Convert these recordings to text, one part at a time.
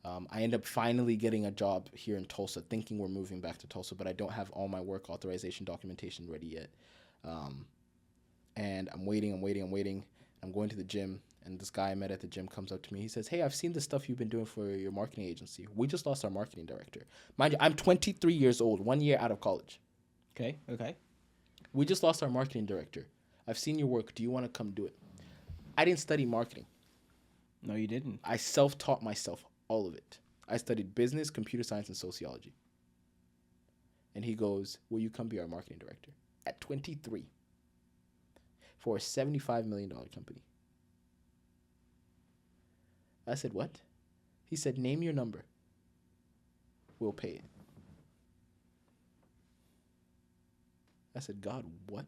I end up finally getting a job here in Tulsa, thinking we're moving back to Tulsa, but I don't have all my work authorization documentation ready yet. And I'm waiting. I'm going to the gym, and this guy I met at the gym comes up to me. He says, "Hey, I've seen the stuff you've been doing for your marketing agency. We just lost our marketing director. Mind you, I'm 23 years old, 1 year out of college. Okay. We just lost our marketing director. I've seen your work. Do you want to come do it?" I didn't study marketing. No, you didn't. I self-taught myself all of it. I studied business, computer science, and sociology. And he goes, "Will you come be our marketing director?" At 23. For a $75 million company. I said, "What?" He said, "Name your number. We'll pay it." I said, "God, what?"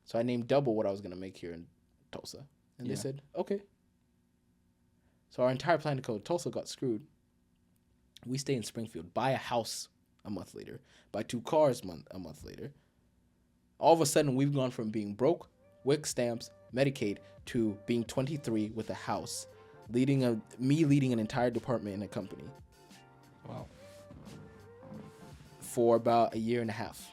So I named double what I was going to make here in Tulsa. And they said, "Okay." So our entire plan to go to Tulsa got screwed. We stay in Springfield, buy a house a month later, buy 2 cars a month later. All of a sudden, we've gone from being broke, WIC stamps, Medicaid, to being 23 with a house, leading an entire department in a company. Wow. For about a year and a half.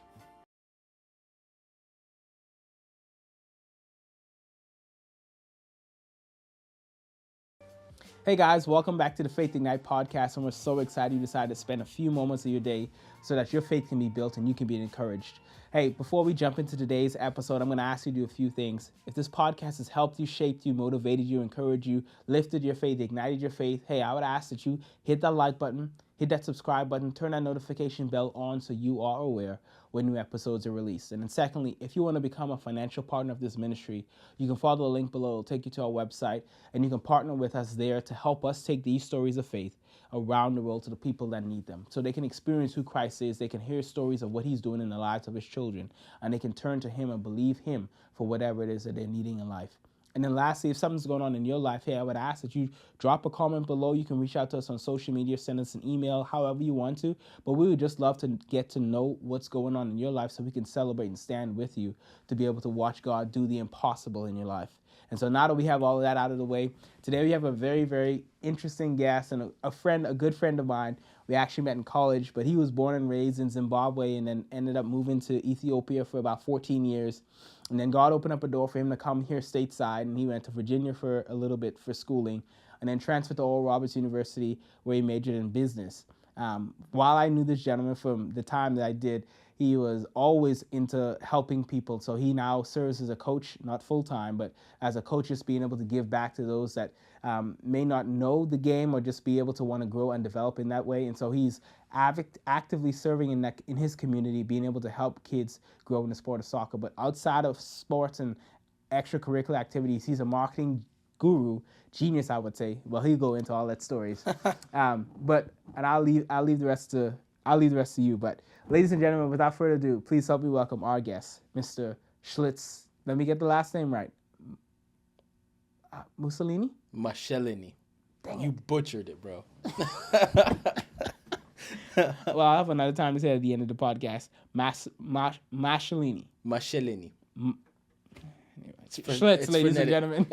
Hey guys, welcome back to the Faith Ignite podcast, and we're so excited you decided to spend a few moments of your day so that your faith can be built and you can be encouraged. Hey, before we jump into today's episode, I'm going to ask you to do a few things. If this podcast has helped you, shaped you, motivated you, encouraged you, lifted your faith, ignited your faith, hey, I would ask that you hit that like button, hit that subscribe button, turn that notification bell on so you are aware when new episodes are released. And then secondly, if you want to become a financial partner of this ministry, you can follow the link below. It'll take you to our website, and you can partner with us there to help us take these stories of faith around the world to the people that need them, so they can experience who Christ is, they can hear stories of what he's doing in the lives of his children, and they can turn to him and believe him for whatever it is that they're needing in life. And then lastly, if something's going on in your life, hey, I would ask that you drop a comment below. You can reach out to us on social media, send us an email, however you want to. But we would just love to get to know what's going on in your life so we can celebrate and stand with you to be able to watch God do the impossible in your life. And so now that we have all of that out of the way, today we have a very, very interesting guest and a good friend of mine. We actually met in college, but he was born and raised in Zimbabwe and then ended up moving to Ethiopia for about 14 years. And then God opened up a door for him to come here stateside, and he went to Virginia for a little bit for schooling, and then transferred to Oral Roberts University, where he majored in business. While I knew this gentleman from the time that I did, he was always into helping people. So he now serves as a coach, not full-time, but as a coach, just being able to give back to those that may not know the game or just be able to want to grow and develop in that way. And so he's actively serving in his community, being able to help kids grow in the sport of soccer. But outside of sports and extracurricular activities, he's a marketing guru, genius, I would say. Well, he'll go into all that stories. But I'll leave the rest to you. But ladies and gentlemen, without further ado, please help me welcome our guest, Mr. Schlitz. Let me get the last name right. Mussolini? Masheleni. You butchered it, bro. Well, I'll have another time to say at the end of the podcast. Masheleni. Masheleni. Schlitz, ladies and gentlemen.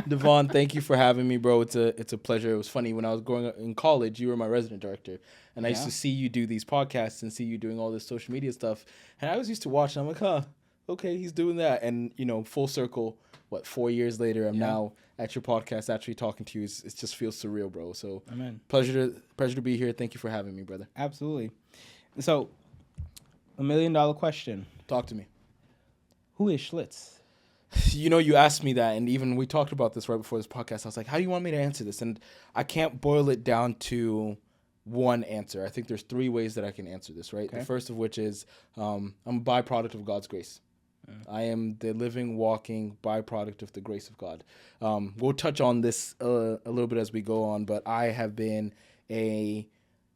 Devon, thank you for having me, bro. It's a pleasure. It was funny when I was growing up in college. You were my resident director, and I used to see you do these podcasts and see you doing all this social media stuff. And I was used to watch, and I'm like, okay, he's doing that. And full circle. 4 years later, I'm now at your podcast, actually talking to you. It just feels surreal, bro. So, Amen. Pleasure to be here. Thank you for having me, brother. Absolutely. So, $1 million question. Talk to me. Who is Schlitz? You asked me that, and even we talked about this right before this podcast. I was like, how do you want me to answer this? And I can't boil it down to one answer. I think there's 3 ways that I can answer this, right? Okay. The first of which is I'm a byproduct of God's grace. I am the living, walking byproduct of the grace of God. We'll touch on this a little bit as we go on, but I have been a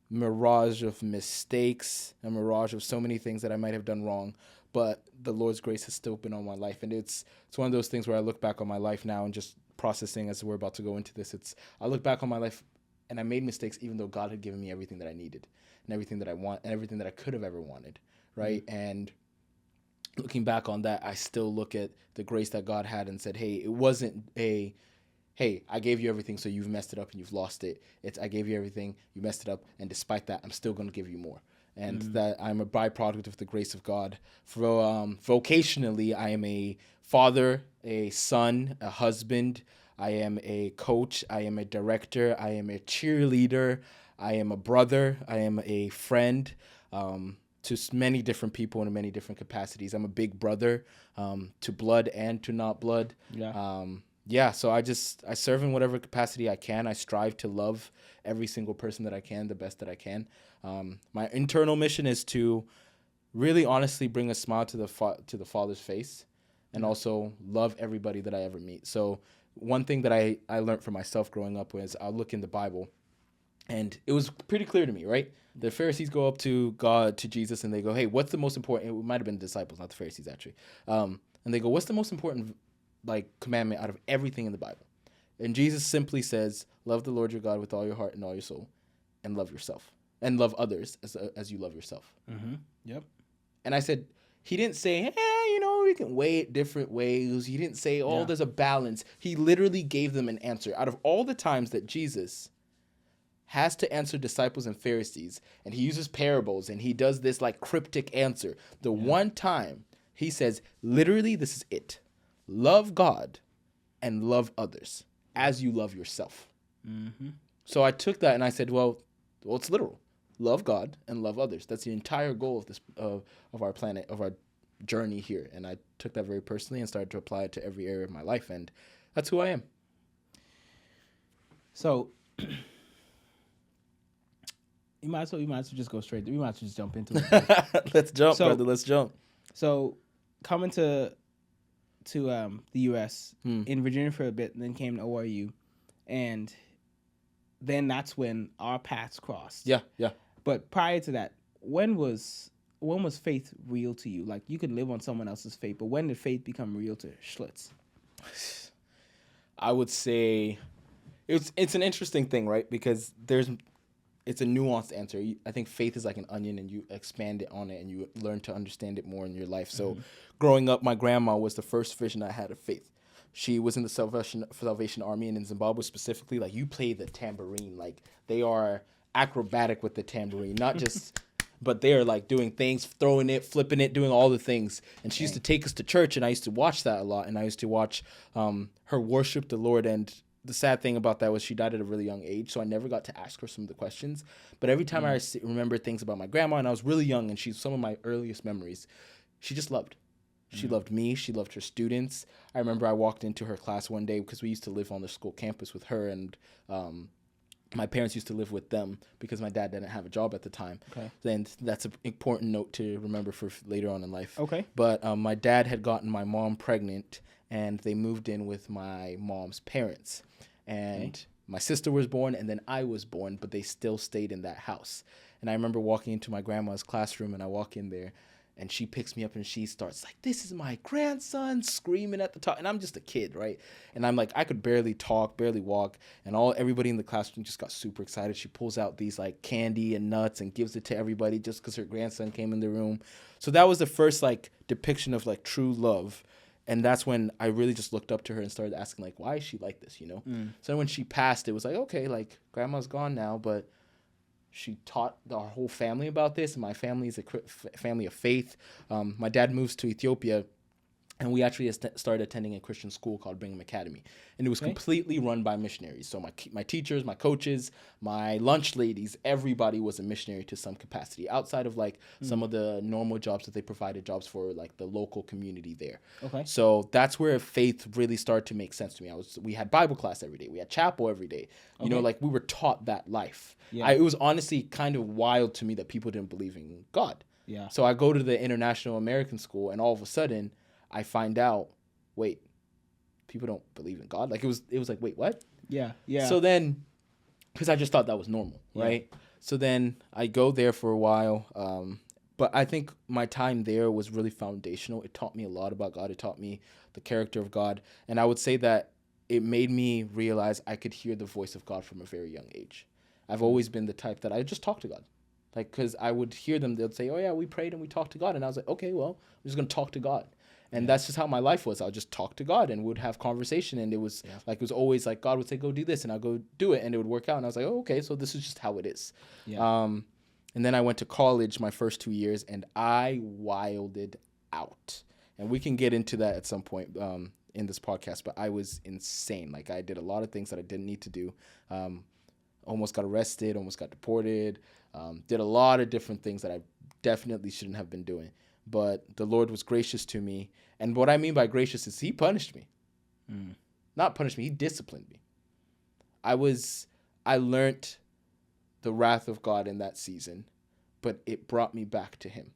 mirage of mistakes, a mirage of so many things that I might have done wrong, but the Lord's grace has still been on my life. And it's one of those things where I look back on my life now and just processing as we're about to go into this. I look back on my life and I made mistakes even though God had given me everything that I needed and everything that I want and everything that I could have ever wanted, right? Mm-hmm. And looking back on that, I still look at the grace that God had and said, hey, it wasn't a hey, I gave you everything, so you've messed it up and you've lost it. It's I gave you everything, you messed it up, and despite that, I'm still going to give you more. And that I'm a byproduct of the grace of God. Vocationally, I am a father, a son, a husband. I am a coach. I am a director. I am a cheerleader. I am a brother. I am a friend to many different people in many different capacities. I'm a big brother to blood and to not blood. So I serve in whatever capacity I can. I strive to love every single person that I can, the best that I can. My internal mission is to really honestly bring a smile to the Father's face, and also love everybody that I ever meet. So one thing that I learned for myself growing up was I'll look in the Bible, and it was pretty clear to me, right? The Pharisees go up to God, to Jesus, and they go, hey, what's the most important? It might have been the disciples, not the Pharisees, actually. And they go, what's the most important commandment out of everything in the Bible? And Jesus simply says, love the Lord your God with all your heart and all your soul, and love yourself, and love others as you love yourself. Yep. And I said, he didn't say, we can weigh it different ways. He didn't say, there's a balance. He literally gave them an answer. Out of all the times that Jesus has to answer disciples and Pharisees, and he uses parables, and he does this cryptic answer, one time he says, literally, this is it. Love God and love others as you love yourself. So I took that and I said, well, it's literal. Love God and love others. That's the entire goal of this of our planet, of our journey here. And I took that very personally and started to apply it to every area of my life. And that's who I am. So you might as well just go straight. We might as well just jump into it. Let's jump, brother. Let's jump. So coming to the U.S. in Virginia for a bit, and then came to ORU, and then that's when our paths crossed. Yeah. But prior to that, when was faith real to you? Like, you could live on someone else's faith, but when did faith become real to Schlitz? I would say it's an interesting thing, right? Because it's a nuanced answer. I think faith is like an onion, and you expand it on it, and you learn to understand it more in your life. So growing up, my grandma was the first vision I had of faith. She was in the Salvation Army, and in Zimbabwe specifically, you play the tambourine. They are acrobatic with the tambourine, not just, but they are doing things, throwing it, flipping it, doing all the things. And she used to take us to church, and I used to watch that a lot. And I used to watch her worship the Lord. And the sad thing about that was she died at a really young age, so I never got to ask her some of the questions. But every time I remember things about my grandma, and I was really young, and she's some of my earliest memories, she just loved. She loved me. She loved her students. I remember I walked into her class one day because we used to live on the school campus with her, and my parents used to live with them because my dad didn't have a job at the time. Okay. Then that's an important note to remember for later on in life. Okay. But my dad had gotten my mom pregnant, and they moved in with my mom's parents. And my sister was born, and then I was born, but they still stayed in that house. And I remember walking into my grandma's classroom, and I walk in there, and she picks me up, and she starts this is my grandson, screaming at the top. And I'm just a kid, right? And I'm I could barely talk, barely walk. And everybody in the classroom just got super excited. She pulls out these candy and nuts and gives it to everybody just because her grandson came in the room. So that was the first depiction of true love. And that's when I really just looked up to her and started asking why is she like this, So when she passed, it was okay, grandma's gone now, but she taught our whole family about this. And my family is a family of faith. My dad moves to Ethiopia, and we actually started attending a Christian school called Brigham Academy. And it was completely run by missionaries. So my teachers, my coaches, my lunch ladies, everybody was a missionary to some capacity outside of some of the normal jobs that they provided jobs for the local community there. Okay. So that's where faith really started to make sense to me. We had Bible class every day. We had chapel every day. You know, we were taught that life. Yeah. It was honestly kind of wild to me that people didn't believe in God. Yeah. So I go to the International American School, and all of a sudden I find out, wait, people don't believe in God? It was wait, what? Yeah. So then, because I just thought that was normal, right? So then I go there for a while, but I think my time there was really foundational. It taught me a lot about God. It taught me the character of God. And I would say that it made me realize I could hear the voice of God from a very young age. I've always been the type that I just talk to God. Because I would hear them, they'd say, oh yeah, we prayed and we talked to God. And I was okay, well, I'm just going to talk to God. And that's just how my life was. I'll just talk to God and would have conversation. And it was like, it was always like, God would say, go do this. And I'll go do it. And it would work out. And I was like, oh, okay, so this is just how it is. Yeah. And then I went to college my first 2 years and I wilded out. And we can get into that at some point in this podcast, but I was insane. Like I did a lot of things that I didn't need to do. Almost got arrested, almost got deported, did a lot of different things that I definitely shouldn't have been doing. But the Lord was gracious to me. And what I mean by gracious is he punished me. Not punished me, he disciplined me. I learned the wrath of God in that season, but it brought me back to him.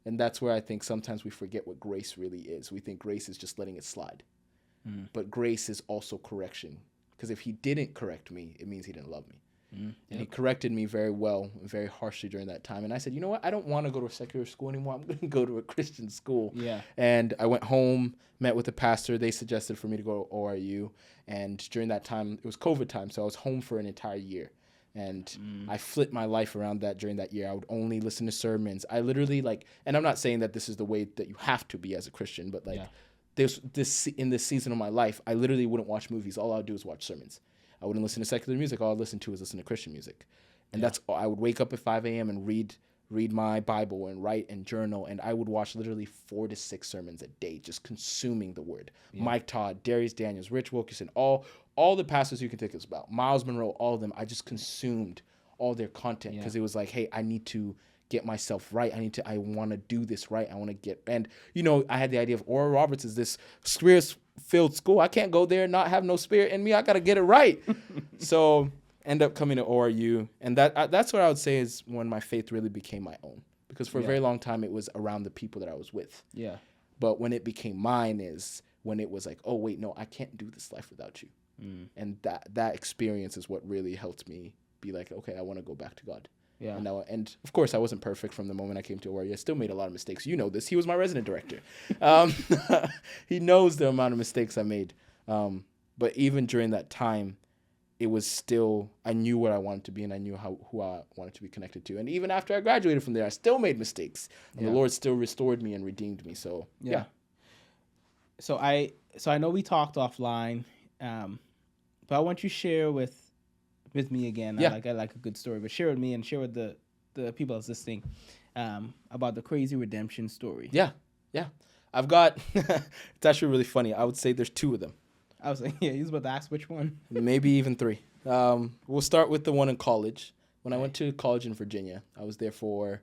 And that's where I think sometimes we forget what grace really is. We think grace is just letting it slide. But grace is also correction. Because if he didn't correct me, it means he didn't love me. And he corrected me very well and very harshly during that time. And I said, you know what? I don't want to go to a secular school anymore. I'm going to go to a Christian school. Yeah. And I went home, met with the pastor. They suggested for me to go to ORU. And during that time, it was COVID time, so I was home for an entire year. And I flipped my life around that during that year. I would only listen to sermons. I literally and I'm not saying that this is the way that you have to be as a Christian, but this in this season of my life, I literally wouldn't watch movies. All I would do is watch sermons. I wouldn't listen to secular music. All I'd listen to was listen to Christian music. And that's all. I would wake up at 5 a.m. and read my Bible and write and journal. And I would watch literally 4 to 6 sermons a day, just consuming the word. Mike Todd, Darius Daniels, Rich Wilkerson, all the pastors you can think about, Miles Monroe, all of them. I just consumed all their content because it was like, hey, I need to get myself right. I want to do this right. I want to get, and I had the idea of Oral Roberts is this spirit-filled school. I can't go there and not have no spirit in me. I got to get it right. So end up coming to ORU. And that's what I would say is when my faith really became my own, because for a very long time, it was around the people that I was with. Yeah. But when it became mine is when it was like, oh wait, no, I can't do this life without you. And that experience is what really helped me be like, okay, I want to go back to God. Yeah. And of course, I wasn't perfect from the moment I came to ORU. I still made a lot of mistakes. You know this. He was my resident director. He knows the amount of mistakes I made. But even during that time, it was still, I knew what I wanted to be and I knew who I wanted to be connected to. And even after I graduated from there, I still made mistakes. And the Lord still restored me and redeemed me. So, yeah. So I know we talked offline, but I want you to share with me again. I like a good story, but share with me and share with the people that's listening about the crazy redemption story. Yeah. I've got, it's actually really funny. I would say there's 2 of them. I was like, he was about to ask which one. Maybe even 3. We'll start with the one in college. When I went to college in Virginia, I was there for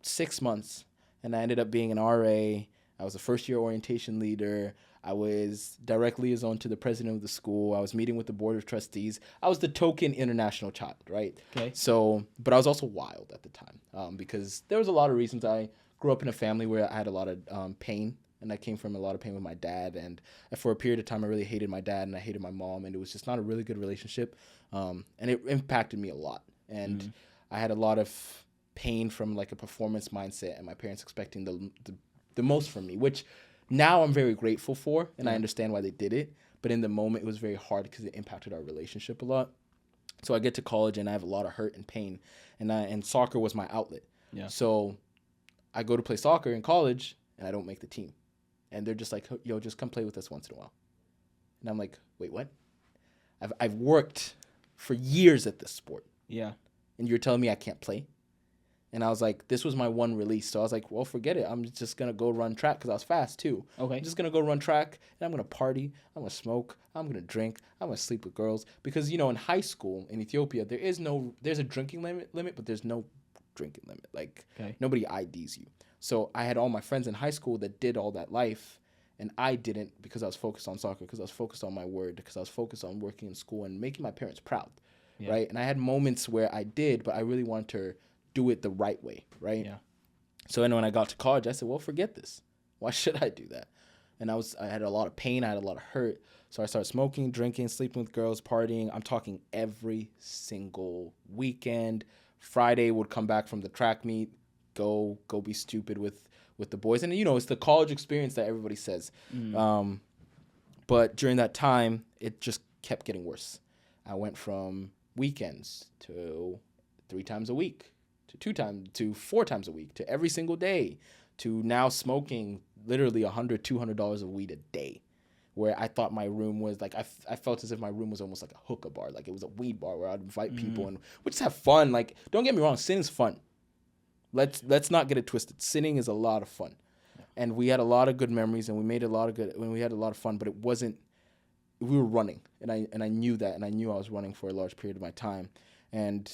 6 months, and I ended up being an RA. I was a first-year orientation leader. I was direct liaison to the president of the school. I was meeting with the board of trustees. I was the token international child, right? Okay. So, but I was also wild at the time because there was a lot of reasons. I grew up in a family where I had a lot of pain, and I came from a lot of pain with my dad. And for a period of time, I really hated my dad and I hated my mom, and it was just not a really good relationship. And it impacted me a lot. And I had a lot of pain from like a performance mindset and my parents expecting the most from me, which now I'm very grateful for, and I understand why they did it. But in the moment, it was very hard because it impacted our relationship a lot. So I get to college, and I have a lot of hurt and pain, and soccer was my outlet. Yeah. So I go to play soccer in college, and I don't make the team. And they're just like, yo, just come play with us once in a while. And I'm like, wait, what? I've worked for years at this sport. Yeah. And you're telling me I can't play? And I was like, this was my one release. So I was like, well, forget it. I'm just going to go run track because I was fast too. Okay. I'm just going to go run track and I'm going to party. I'm going to smoke. I'm going to drink. I'm going to sleep with girls. Because, in high school in Ethiopia, there's a drinking limit, but there's no drinking limit. Like, nobody IDs you. So I had all my friends in high school that did all that life. And I didn't because I was focused on soccer, because I was focused on my word, because I was focused on working in school and making my parents proud. Yeah. Right. And I had moments where I did, but I really wanted to do it the right way, right? Yeah. So then when I got to college, I said, well, forget this. Why should I do that? And I had a lot of pain. I had a lot of hurt. So I started smoking, drinking, sleeping with girls, partying. I'm talking every single weekend. Friday would come back from the track meet, go be stupid with the boys. And, it's the college experience that everybody says. But during that time, it just kept getting worse. I went from weekends to 3 times a week, to 4 times a week, to every single day, to now smoking literally $100-$200 of weed a day, where I thought my room was like, I felt as if my room was almost like a hookah bar, like it was a weed bar where I'd invite people and we just have fun. Like, don't get me wrong, sin is fun. Let's not get it twisted. Sinning is a lot of fun, and we had a lot of good memories, and we made a lot of good when we had a lot of fun. But it wasn't. We were running, and I knew that, and I knew I was running for a large period of my time, and.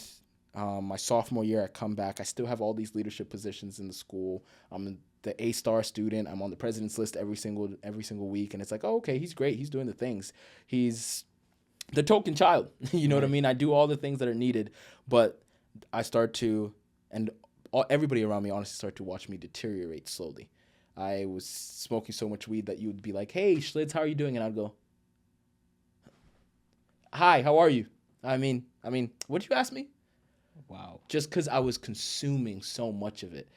My sophomore year, I come back. I still have all these leadership positions in the school. I'm the A-star student. I'm on the president's list every single week, and it's like, oh, okay, he's great. He's doing the things. He's the token child. You know what I mean? I do all the things that are needed, but I start to, and everybody around me honestly start to watch me deteriorate slowly. I was smoking so much weed that you would be like, hey, Schlitz, how are you doing? And I'd go, hi, how are you? I mean, what'd you ask me? Wow. Just because I was consuming so much of it.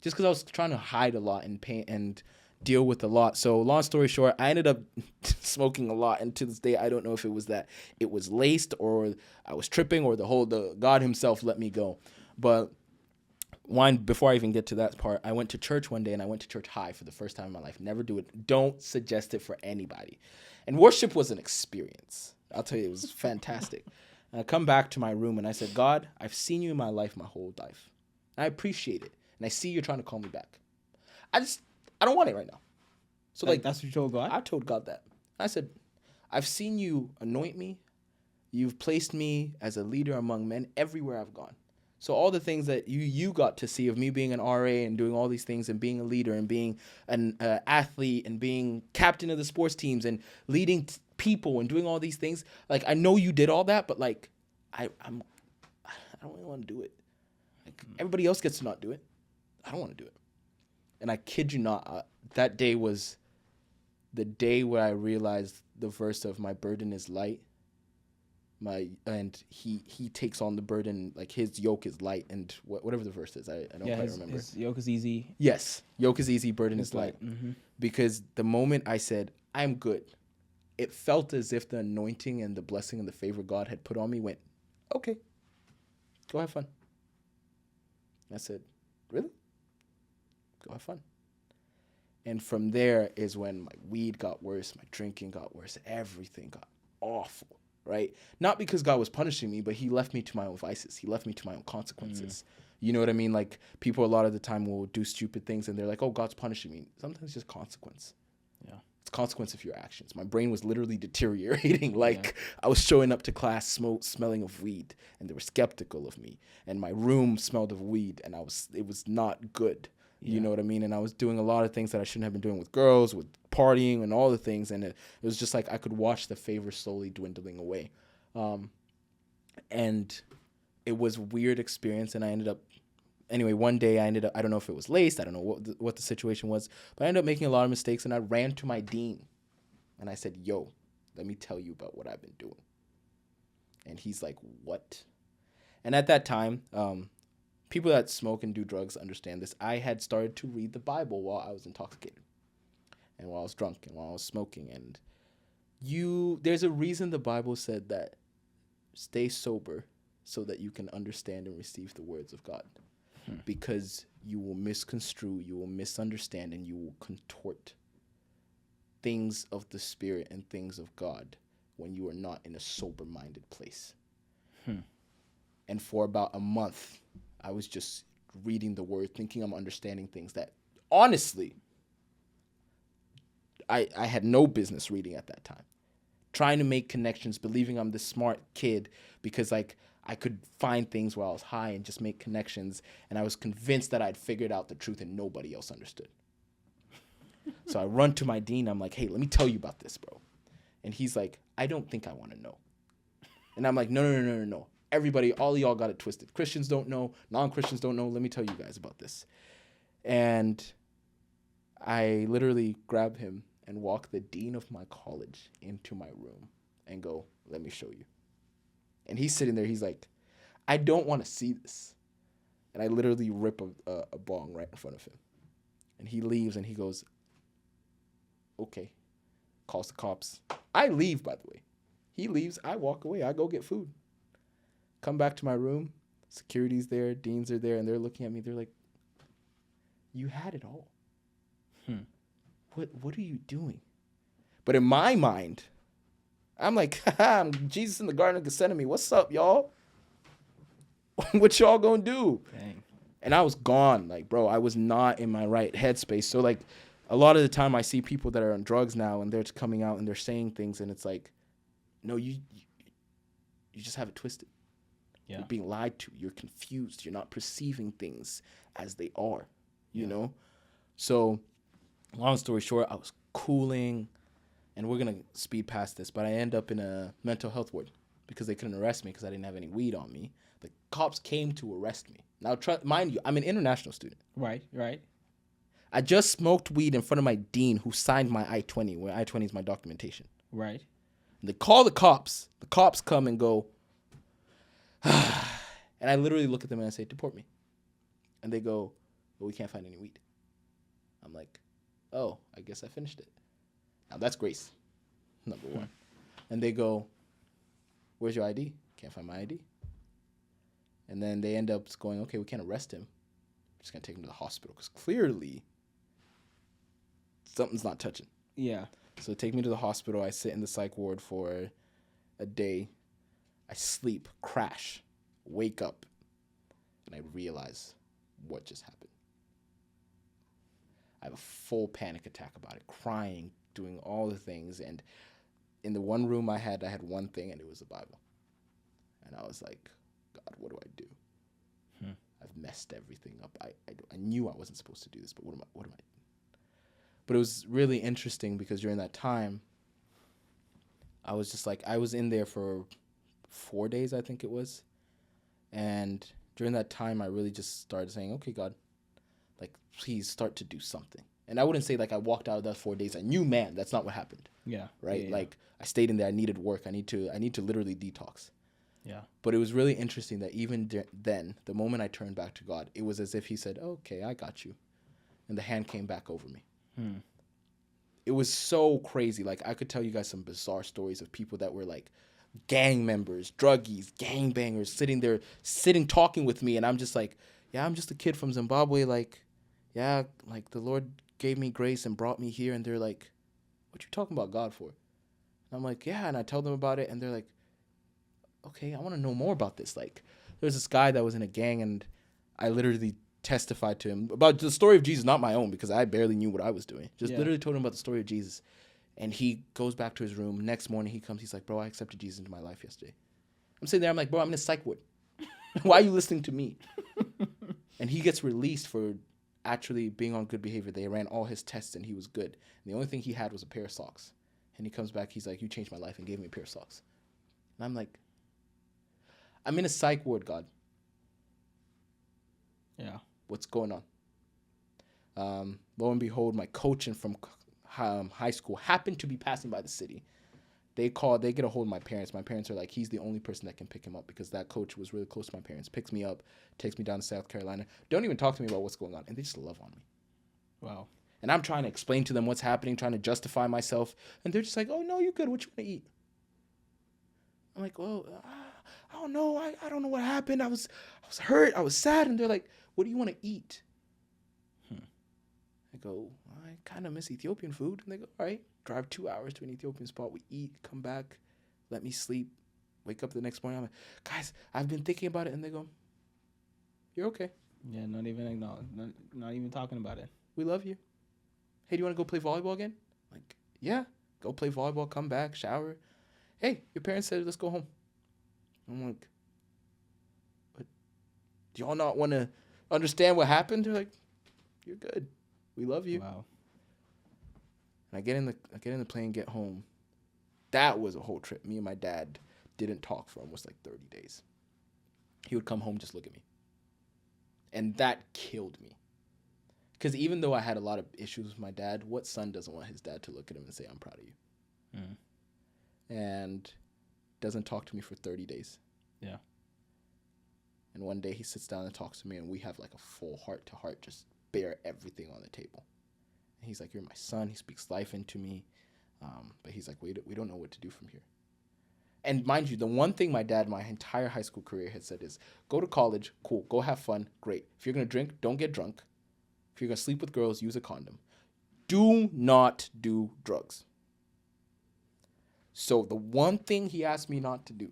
Just because I was trying to hide a lot and paint and deal with a lot. So long story short, I ended up smoking a lot. And to this day, I don't know if it was that it was laced or I was tripping or the God himself let me go. But before I even get to that part, I went to church one day, and I went to church high for the first time in my life. Never do it. Don't suggest it for anybody. And worship was an experience. I'll tell you, it was fantastic. And I come back to my room, and I said, God, I've seen you in my life my whole life. And I appreciate it. And I see you're trying to call me back. I don't want it right now. So that's what you told God? I told God that. I said, I've seen you anoint me. You've placed me as a leader among men everywhere I've gone. So all the things that you got to see of me being an RA and doing all these things and being a leader and being an athlete and being captain of the sports teams and leading people and doing all these things. Like, I know you did all that, but like, I don't really want to do it. Like, everybody else gets to not do it. I don't want to do it. And I kid you not, that day was the day where I realized the verse of my burden is light. He takes on the burden, like his yoke is light, and whatever the verse is, I don't quite remember. His yoke is easy. Yes, yoke is easy, burden is light. Mm-hmm. Because the moment I said, I'm good, it felt as if the anointing and the blessing and the favor God had put on me went, okay, go have fun. I said, really? Go have fun. And from there is when my weed got worse, my drinking got worse, everything got awful. Right? Not because God was punishing me, but he left me to my own vices. He left me to my own consequences. You know what I mean? Like, people a lot of the time will do stupid things and they're like, oh, God's punishing me. Sometimes it's just consequence. Yeah. It's consequence of your actions. My brain was literally deteriorating. Like, I was showing up to class smelling of weed, and they were skeptical of me. And my room smelled of weed, and it was not good. You know what I mean? And I was doing a lot of things that I shouldn't have been doing with girls, with partying and all the things. And it was just like I could watch the favor slowly dwindling away. And it was a weird experience. And I ended up, anyway, one day I don't know if it was laced. I don't know what the situation was. But I ended up making a lot of mistakes. And I ran to my dean. And I said, yo, let me tell you about what I've been doing. And he's like, what? And at that time, people that smoke and do drugs understand this. I had started to read the Bible while I was intoxicated and while I was drunk and while I was smoking. And there's a reason the Bible said that stay sober so that you can understand and receive the words of God. Because you will misconstrue, you will misunderstand, and you will contort things of the Spirit and things of God when you are not in a sober-minded place. And for about a month, I was just reading the word, thinking I'm understanding things that, honestly, I had no business reading at that time. Trying to make connections, believing I'm this smart kid because, like, I could find things while I was high and just make connections. And I was convinced that I'd figured out the truth and nobody else understood. So I run to my dean. I'm like, hey, let me tell you about this, bro. And he's like, I don't think I want to know. And I'm like, no. Everybody, all of y'all got it twisted. Christians don't know. Non-Christians don't know. Let me tell you guys about this. And I literally grab him and walk the dean of my college into my room and go, let me show you. And he's sitting there. He's like, I don't want to see this. And I literally rip a bong right in front of him. And he leaves and he goes, okay. Calls the cops. I leave, by the way. He leaves. I walk away. I go get food. Come back to my room. Security's there. Deans are there. And they're looking at me. They're like, you had it all. What are you doing? But in my mind, I'm like, I'm Jesus in the Garden of Gethsemane. What's up, y'all? What y'all gonna do? Dang. And I was gone. Like, bro, I was not in my right headspace. So, like, a lot of the time I see people that are on drugs now and they're coming out and they're saying things and it's like, no, you just have it twisted. Yeah. You're being lied to. You're confused. You're not perceiving things as they are, you know? So, long story short, I was cooling, and we're going to speed past this, but I end up in a mental health ward because they couldn't arrest me because I didn't have any weed on me. The cops came to arrest me. Now, mind you, I'm an international student. Right. I just smoked weed in front of my dean who signed my I-20, where I-20 is my documentation. Right. And they call the cops. The cops come and go, and I literally look at them and I say, deport me. And they go, well, we can't find any weed. I'm like, oh, I guess I finished it. Now that's grace, number one. And they go, where's your ID? Can't find my ID. And then they end up going, okay, we can't arrest him. We're just going to take him to the hospital because clearly something's not touching. Yeah. So they take me to the hospital. I sit in the psych ward for a day. I sleep, crash, wake up, and I realize what just happened. I have a full panic attack about it, crying, doing all the things. And in the one room I had one thing, and it was the Bible. And I was like, God, what do I do? I've messed everything up. I knew I wasn't supposed to do this, but what am I doing? But it was really interesting because during that time, I was just like, I was in there for 4 days, I think it was. And during that time, I really just started saying, okay, God, like, please start to do something. And I wouldn't say like I walked out of that 4 days. I knew, man, that's not what happened. Yeah. Right. Yeah. Like I stayed in there. I needed work. I need to literally detox. Yeah. But it was really interesting that even then, the moment I turned back to God, it was as if he said, okay, I got you. And the hand came back over me. It was so crazy. Like I could tell you guys some bizarre stories of people that were like gang members, druggies, gangbangers, sitting talking with me. And I'm just like, yeah, I'm just a kid from Zimbabwe. Like, yeah, like the Lord gave me grace and brought me here. And they're like, what you talking about God for? And I'm like, yeah. And I tell them about it. And they're like, okay, I want to know more about this. Like, there's this guy that was in a gang, and I literally testified to him about the story of Jesus, not my own, because I barely knew what I was doing. Just literally told him about the story of Jesus. And he goes back to his room. Next morning, he comes. He's like, bro, I accepted Jesus into my life yesterday. I'm sitting there. I'm like, bro, I'm in a psych ward. Why are you listening to me? And he gets released for actually being on good behavior. They ran all his tests, and he was good. And the only thing he had was a pair of socks. And he comes back. He's like, you changed my life, and gave me a pair of socks. And I'm like, I'm in a psych ward, God. Yeah. What's going on? Lo and behold, my coach from high school happened to be passing by the city. They get a hold of my parents. My parents are like, he's the only person that can pick him up because that coach was really close to my parents. Picks me up, takes me down to South Carolina. Don't even talk to me about what's going on. And they just love on me. Wow. And I'm trying to explain to them what's happening, trying to justify myself. And they're just like, oh, no, you're good. What you want to eat? I'm like, well, I don't know. I don't know what happened. I was hurt. I was sad. And they're like, what do you want to eat? I go, I kind of miss Ethiopian food. And they go, all right, drive 2 hours to an Ethiopian spot. We eat, come back, let me sleep, wake up the next morning. I'm like, guys, I've been thinking about it. And they go, you're okay. Yeah, not even talking about it. We love you. Hey, do you want to go play volleyball again? I'm like, yeah, go play volleyball, come back, shower. Hey, your parents said, let's go home. I'm like, but do y'all not want to understand what happened? They're like, you're good. We love you. Wow. And I get in the plane, get home. That was a whole trip. Me and my dad didn't talk for almost like 30 days. He would come home, just look at me. And that killed me. Because even though I had a lot of issues with my dad, what son doesn't want his dad to look at him and say, I'm proud of you? And doesn't talk to me for 30 days. Yeah. And one day he sits down and talks to me, and we have like a full heart-to-heart, just bare everything on the table. And he's like, you're my son. He speaks life into me. But he's like, we don't know what to do from here. And mind you, the one thing my dad my entire high school career had said is, go to college, cool, go have fun, great. If you're going to drink, don't get drunk. If If you're going to sleep with girls, use a condom. Do not do drugs. So the one thing he asked me not to do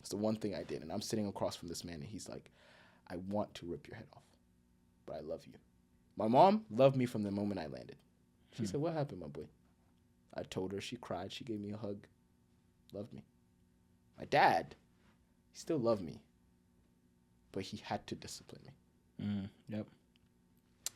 is the one thing I did. And I'm sitting across from this man, and he's like, I want to rip your head off, but I love you. My mom loved me from the moment I landed. She said, what happened, my boy? I told her. She cried. She gave me a hug. Loved me. My dad, he still loved me, but he had to discipline me. Yep.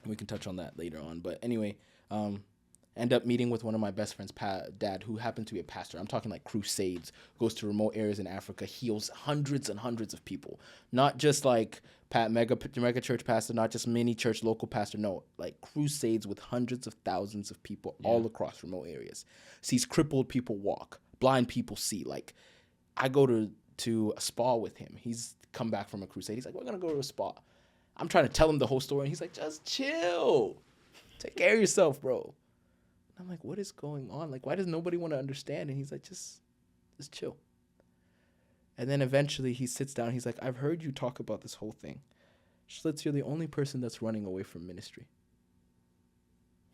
We can touch on that later on. But anyway, end up meeting with one of my best friends' dad, who happened to be a pastor. I'm talking like crusades, goes to remote areas in Africa, heals hundreds and hundreds of people. Not just like mega church pastor, not just mini church local pastor. No, like crusades with hundreds of thousands of people all across remote areas. Sees crippled people walk, blind people see. Like, I go to a spa with him. He's come back from a crusade. He's like, we're going to go to a spa. I'm trying to tell him the whole story, and he's like, just chill. Take care of yourself, bro. I'm like, what is going on? Like, why does nobody want to understand? And he's like, just chill. And then eventually he sits down. He's like, I've heard you talk about this whole thing. Schlitz, you're the only person that's running away from ministry.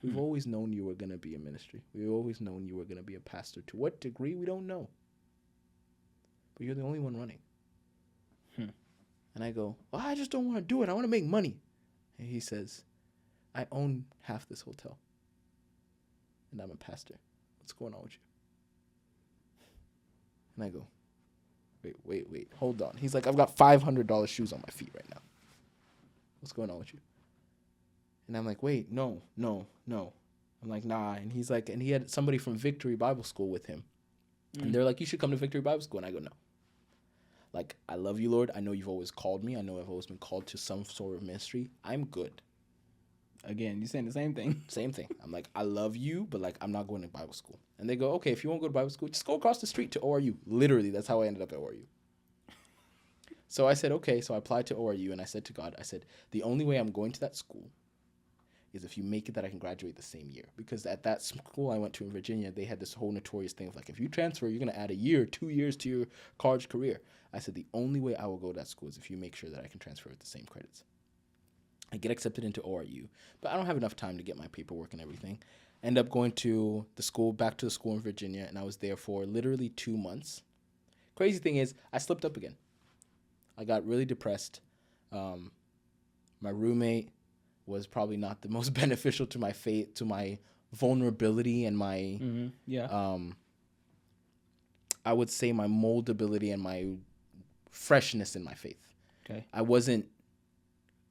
We've always known you were going to be a ministry. We've always known you were going to be a pastor. To what degree, we don't know. But you're the only one running. And I go, well, I just don't want to do it. I want to make money. And he says, I own half this hotel. And I'm a pastor. What's going on with you? And I go, wait, hold on. He's like, I've got $500 shoes on my feet right now. What's going on with you? And I'm like, wait, no. I'm like, nah. And he's like, and he had somebody from Victory Bible School with him. And they're like, you should come to Victory Bible School. And I go, no. Like, I love you, Lord. I know you've always called me. I know I've always been called to some sort of ministry. I'm good. Again, you're saying the same thing. Same thing. I'm like, I love you, but like, I'm not going to Bible school. And they go, okay, if you won't go to Bible school, just go across the street to ORU. Literally, that's how I ended up at ORU. So I said, okay. So I applied to ORU, and I said to God, I said, the only way I'm going to that school is if you make it that I can graduate the same year. Because at that school I went to in Virginia, they had this whole notorious thing of like, if you transfer, you're going to add a year, 2 years to your college career. I said, the only way I will go to that school is if you make sure that I can transfer with the same credits. I get accepted into ORU, but I don't have enough time to get my paperwork and everything. End up going to the school, back to the school in Virginia, and I was there for literally 2 months. Crazy thing is, I slipped up again. I got really depressed. My roommate was probably not the most beneficial to my faith, to my vulnerability and my, I would say my moldability and my freshness in my faith. Okay. I wasn't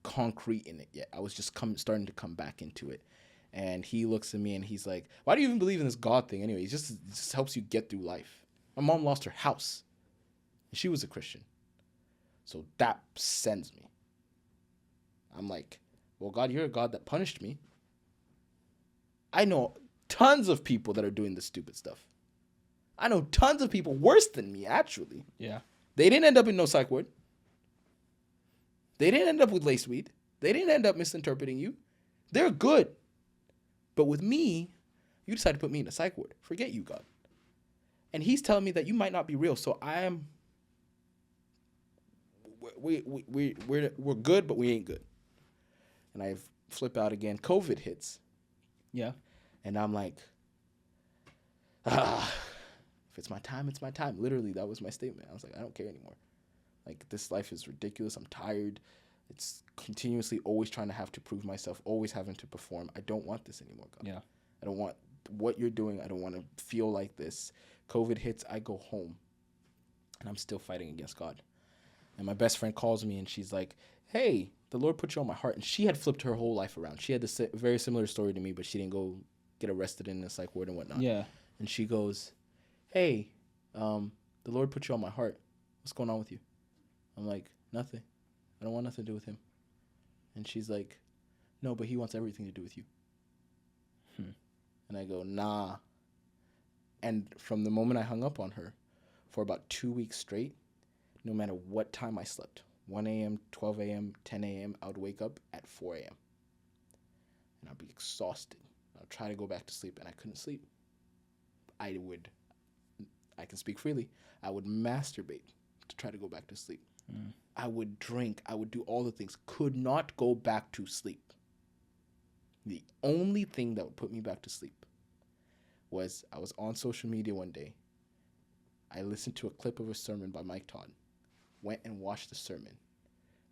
concrete in it yet. I was just starting to come back into it. And he looks at me and he's like, why do you even believe in this God thing anyway? It just helps you get through life. My mom lost her house. And she was a Christian. So that sends me. I'm like, well, God, you're a God that punished me. I know tons of people that are doing this stupid stuff. I know tons of people worse than me, actually. Yeah. They didn't end up in no psych ward. They didn't end up with lace weed. They didn't end up misinterpreting you. They're good. But with me, you decided to put me in a psych ward. Forget you, God. And he's telling me that you might not be real. So we're good, but we ain't good. And I flip out again. COVID hits. Yeah. And I'm like, if it's my time, it's my time. Literally, that was my statement. I was like, I don't care anymore. Like, this life is ridiculous. I'm tired. It's continuously always trying to have to prove myself, always having to perform. I don't want this anymore, God. Yeah. I don't want what you're doing. I don't want to feel like this. COVID hits, I go home. And I'm still fighting against God. And my best friend calls me and she's like, hey, the Lord put you on my heart. And she had flipped her whole life around. She had this very similar story to me, but she didn't go get arrested in a psych ward and whatnot. Yeah. And she goes, hey, the Lord put you on my heart. What's going on with you? I'm like, nothing. I don't want nothing to do with him. And she's like, no, but he wants everything to do with you. And I go, nah. And from the moment I hung up on her, for about 2 weeks straight, no matter what time I slept, 1 a.m., 12 a.m., 10 a.m., I would wake up at 4 a.m. And I'd be exhausted. I'd try to go back to sleep, and I couldn't sleep. I can speak freely, I would masturbate to try to go back to sleep. I would drink. I would do all the things. Could not go back to sleep. The only thing that would put me back to sleep was I was on social media one day. I listened to a clip of a sermon by Mike Todd, went and watched the sermon,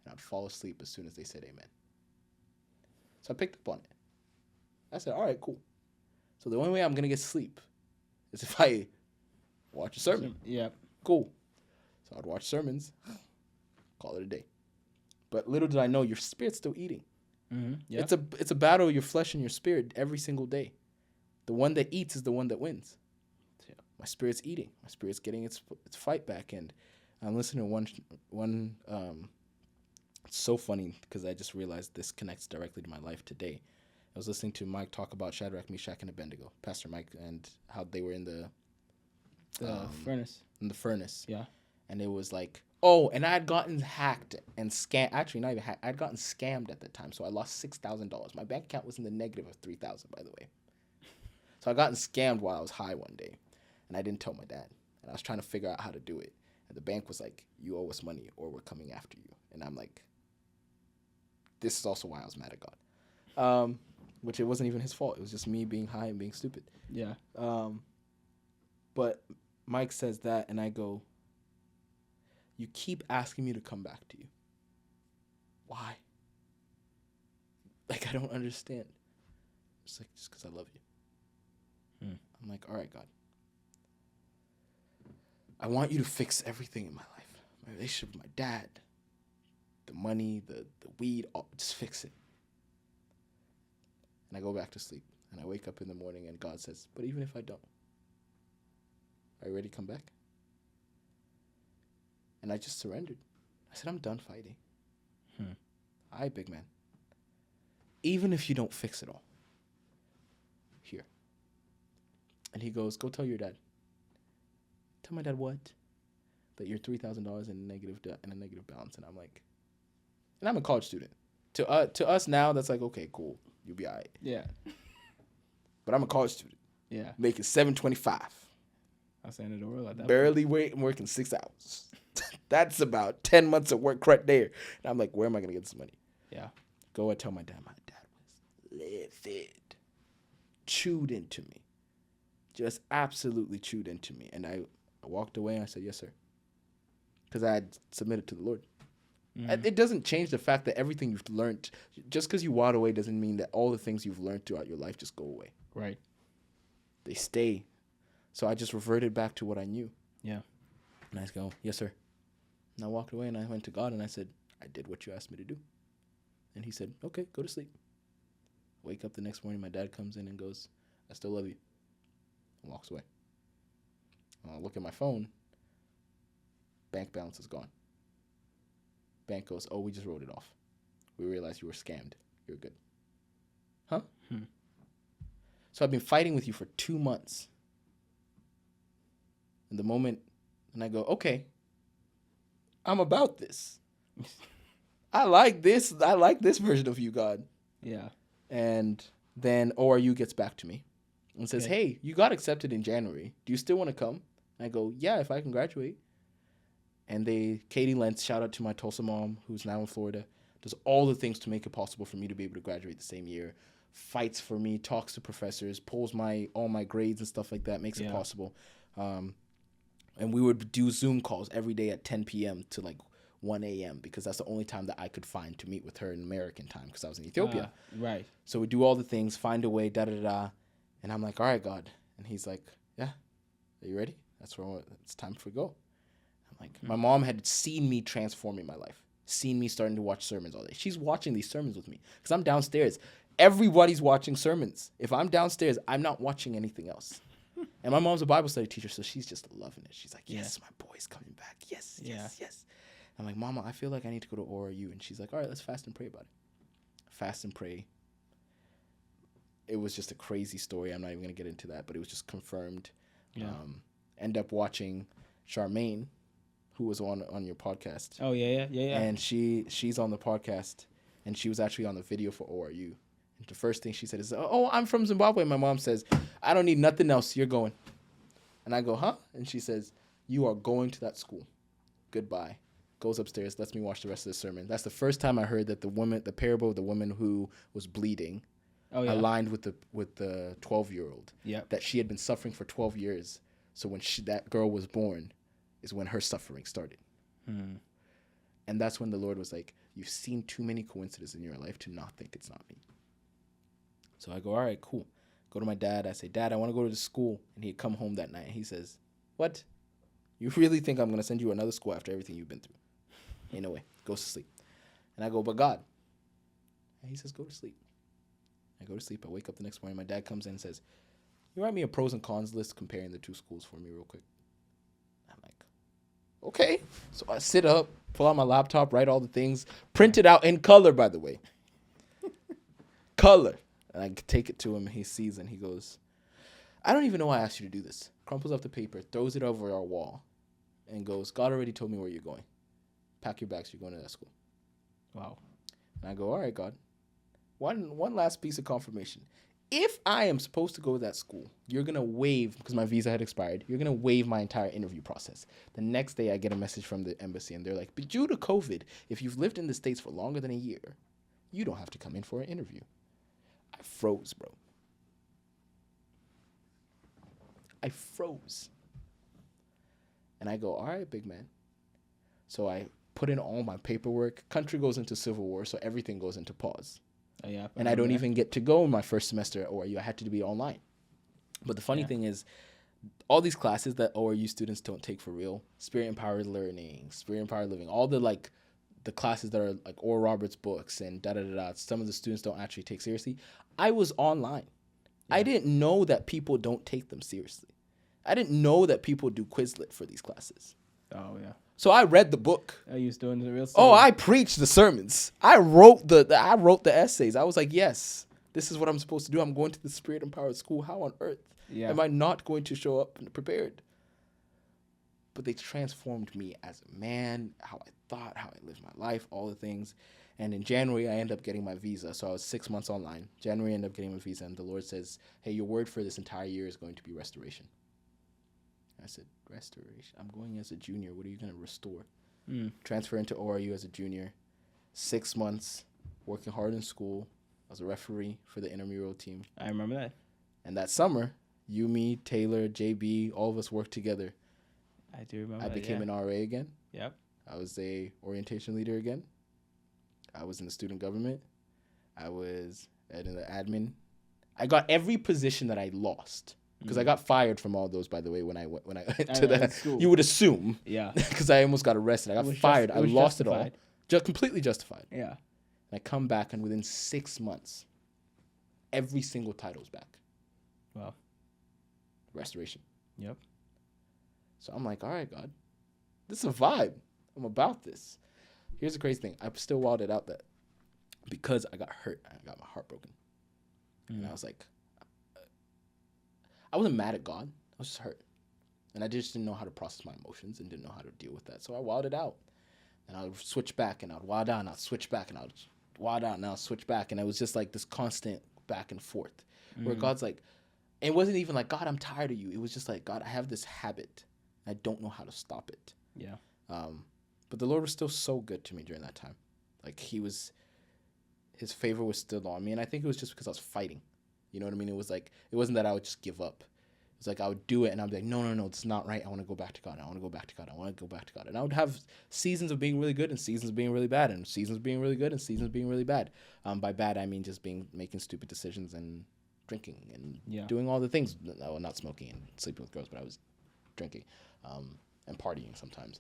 and I'd fall asleep as soon as they said amen. So I picked up on it. I said, all right, cool. So the only way I'm going to get sleep is if I watch a sermon. Yep. Cool. So I'd watch sermons, call it a day. But little did I know, your spirit's still eating. Mm-hmm. Yep. It's a battle of your flesh and your spirit every single day. The one that eats is the one that wins. Yeah. My spirit's eating. My spirit's getting its fight back. And I'm listening to one it's so funny because I just realized this connects directly to my life today. I was listening to Mike talk about Shadrach, Meshach, and Abednego, Pastor Mike, and how they were in the furnace. In the furnace. Yeah. And it was like, oh, and I had gotten hacked and scammed. Actually, not even hacked. I'd gotten scammed at the time, so I lost $6,000. My bank account was in the negative of $3,000, by the way. So I gotten scammed while I was high one day, and I didn't tell my dad. And I was trying to figure out how to do it. And the bank was like, you owe us money or we're coming after you. And I'm like, this is also why I was mad at God. Which it wasn't even his fault. It was just me being high and being stupid. Yeah. But Mike says that, and I go, you keep asking me to come back to you. Why? Like, I don't understand. It's like, just because I love you. I'm like, all right, God. I want you to fix everything in my life. My relationship with my dad, the money, the weed, just fix it. And I go back to sleep. And I wake up in the morning and God says, but even if I don't, are you ready to come back? And I just surrendered. I said, I'm done fighting. All right, big man. Even if you don't fix it all. Here. And he goes, go tell your dad. Tell my dad what? That you're $3,000 in a negative balance. And I'm like, and I'm a college student. To us now, that's like, okay, cool. You'll be all right. Yeah. But I'm a college student. Yeah. Making $725. That's the end of the world. Like that. Barely working 6 hours. That's about 10 months of work right there. And I'm like, where am I going to get this money? Yeah. Go and tell my dad. My dad was livid. Chewed into me. Just absolutely chewed into me. And I walked away and I said, yes, sir. Because I had submitted to the Lord. It doesn't change the fact that everything you've learned, just because you walk away doesn't mean that all the things you've learned throughout your life just go away. Right. They stay. So I just reverted back to what I knew. Yeah. And I go, yes, sir. And I walked away and I went to God and I said, I did what you asked me to do. And he said, okay, go to sleep. Wake up the next morning, my dad comes in and goes, I still love you. And walks away. I look at my phone. Bank balance is gone. Bank goes, oh, we just wrote it off. We realized you were scammed. You're good. Huh? So I've been fighting with you for 2 months. And the moment, and I go, okay, I'm about this. I like this. I like this version of you, God. Yeah. And then ORU gets back to me and says, hey, you got accepted in January. Do you still want to come? And I go, yeah, if I can graduate. And Katie Lentz, shout out to my Tulsa mom, who's now in Florida, does all the things to make it possible for me to be able to graduate the same year, fights for me, talks to professors, pulls all my grades and stuff like that, makes it possible. And we would do Zoom calls every day at 10 p.m. to like 1 a.m. because that's the only time that I could find to meet with her in American time because I was in Ethiopia. Right. So we do all the things, find a way, da-da-da-da. And I'm like, all right, God. And he's like, yeah, are you ready? It's time for go. I'm like, my mom had seen me transforming my life, seen me starting to watch sermons all day. She's watching these sermons with me because I'm downstairs. Everybody's watching sermons. If I'm downstairs, I'm not watching anything else. And my mom's a Bible study teacher, so she's just loving it. She's like, yes, my boy's coming back. Yes, yes, yes. I'm like, Mama, I feel like I need to go to ORU. And she's like, all right, let's fast and pray about it. Fast and pray. It was just a crazy story. I'm not even going to get into that, but it was just confirmed. Yeah. End up watching Charmaine, who was on your podcast. Oh, yeah. And she's on the podcast, and she was actually on the video for ORU. And the first thing she said is, oh, I'm from Zimbabwe. My mom says, I don't need nothing else. You're going. And I go, huh? And she says, you are going to that school. Goodbye. Goes upstairs, lets me watch the rest of the sermon. That's the first time I heard that the parable of the woman who was bleeding aligned with the 12-year-old. Yep. That she had been suffering for 12 years. So when that girl was born is when her suffering started. Hmm. And that's when the Lord was like, you've seen too many coincidences in your life to not think it's not me. So I go, all right, cool. Go to my dad. I say, Dad, I want to go to the school. And he'd come home that night. And he says, what? You really think I'm going to send you to another school after everything you've been through? Ain't no way. Go to sleep. And I go, but God. And he says, go to sleep. I go to sleep. I wake up the next morning. My dad comes in and says, you write me a pros and cons list comparing the two schools for me real quick. I'm like, okay. So I sit up, pull out my laptop, write all the things, print it out in color, by the way. Color. And I take it to him. He sees it and he goes, I don't even know why I asked you to do this. Crumples up the paper, throws it over our wall, and goes, God already told me where you're going. Pack your bags. You're going to that school. Wow. And I go, all right, God. One last piece of confirmation. If I am supposed to go to that school, you're going to waive, because my visa had expired, you're going to waive my entire interview process. The next day I get a message from the embassy, and they're like, but due to COVID, if you've lived in the States for longer than a year, you don't have to come in for an interview. I froze, bro. I froze. And I go, all right, big man. So I put in all my paperwork. Country goes into civil war, so everything goes into pause. Oh, yeah. And I don't even get to go in my first semester at ORU. I had to be online. But the funny thing is, all these classes that ORU students don't take for real, spirit empowered learning, spirit empowered living, all the the classes that are like Oral Roberts books and some of the students don't actually take seriously. I was online. Yeah. I didn't know that people don't take them seriously. I didn't know that people do Quizlet for these classes. Oh, yeah. So I read the book. Oh, you was doing the real stuff? Oh, I preached the sermons. I wrote the essays. I was like, yes, this is what I'm supposed to do. I'm going to the Spirit Empowered School. How on earth am I not going to show up prepared? But they transformed me as a man, how I thought, how I lived my life, all the things. And in January, I ended up getting my visa. So I was 6 months online. January, I ended up getting my visa. And the Lord says, hey, your word for this entire year is going to be restoration. I said, restoration? I'm going as a junior. What are you going to restore? Transfer into ORU as a junior. 6 months, working hard in school. I was a referee for the intramural team. I remember that. And that summer, you, me, Taylor, JB, all of us worked together. I do remember I became an RA again. Yep. I was a orientation leader again. I was in the student government. I was in the admin. I got every position that I lost. Because I got fired from all those, by the way, when I went to the school. You would assume. Yeah. Because I almost got arrested. I got fired. I lost justified. It all. Just completely justified. Yeah. And I come back, and within 6 months, every single title's back. Wow. Restoration. Yep. So I'm like, all right, God, this is a vibe. I'm about this. Here's the crazy thing. I still wilded out that because I got hurt, I got my heart broken. And I was like, I wasn't mad at God. I was just hurt. And I just didn't know how to process my emotions and didn't know how to deal with that. So I wilded out. And I would switch back and I would wild out and I'd switch back and I would wild out and I'd switch back. And it was just like this constant back and forth where God's like, it wasn't even like, God, I'm tired of you. It was just like, God, I have this habit. I don't know how to stop it. Yeah. But the Lord was still so good to me during that time. Like his favor was still on me. And I think it was just because I was fighting. You know what I mean? It was like, it wasn't that I would just give up. It's like I would do it and I'd be like, no, it's not right. I want to go back to God. I want to go back to God. I want to go back to God. And I would have seasons of being really good and seasons of being really bad and seasons of being really good and seasons of being really bad. By bad, I mean just making stupid decisions and drinking and doing all the things. No, not smoking and sleeping with girls, but I was drinking and partying sometimes.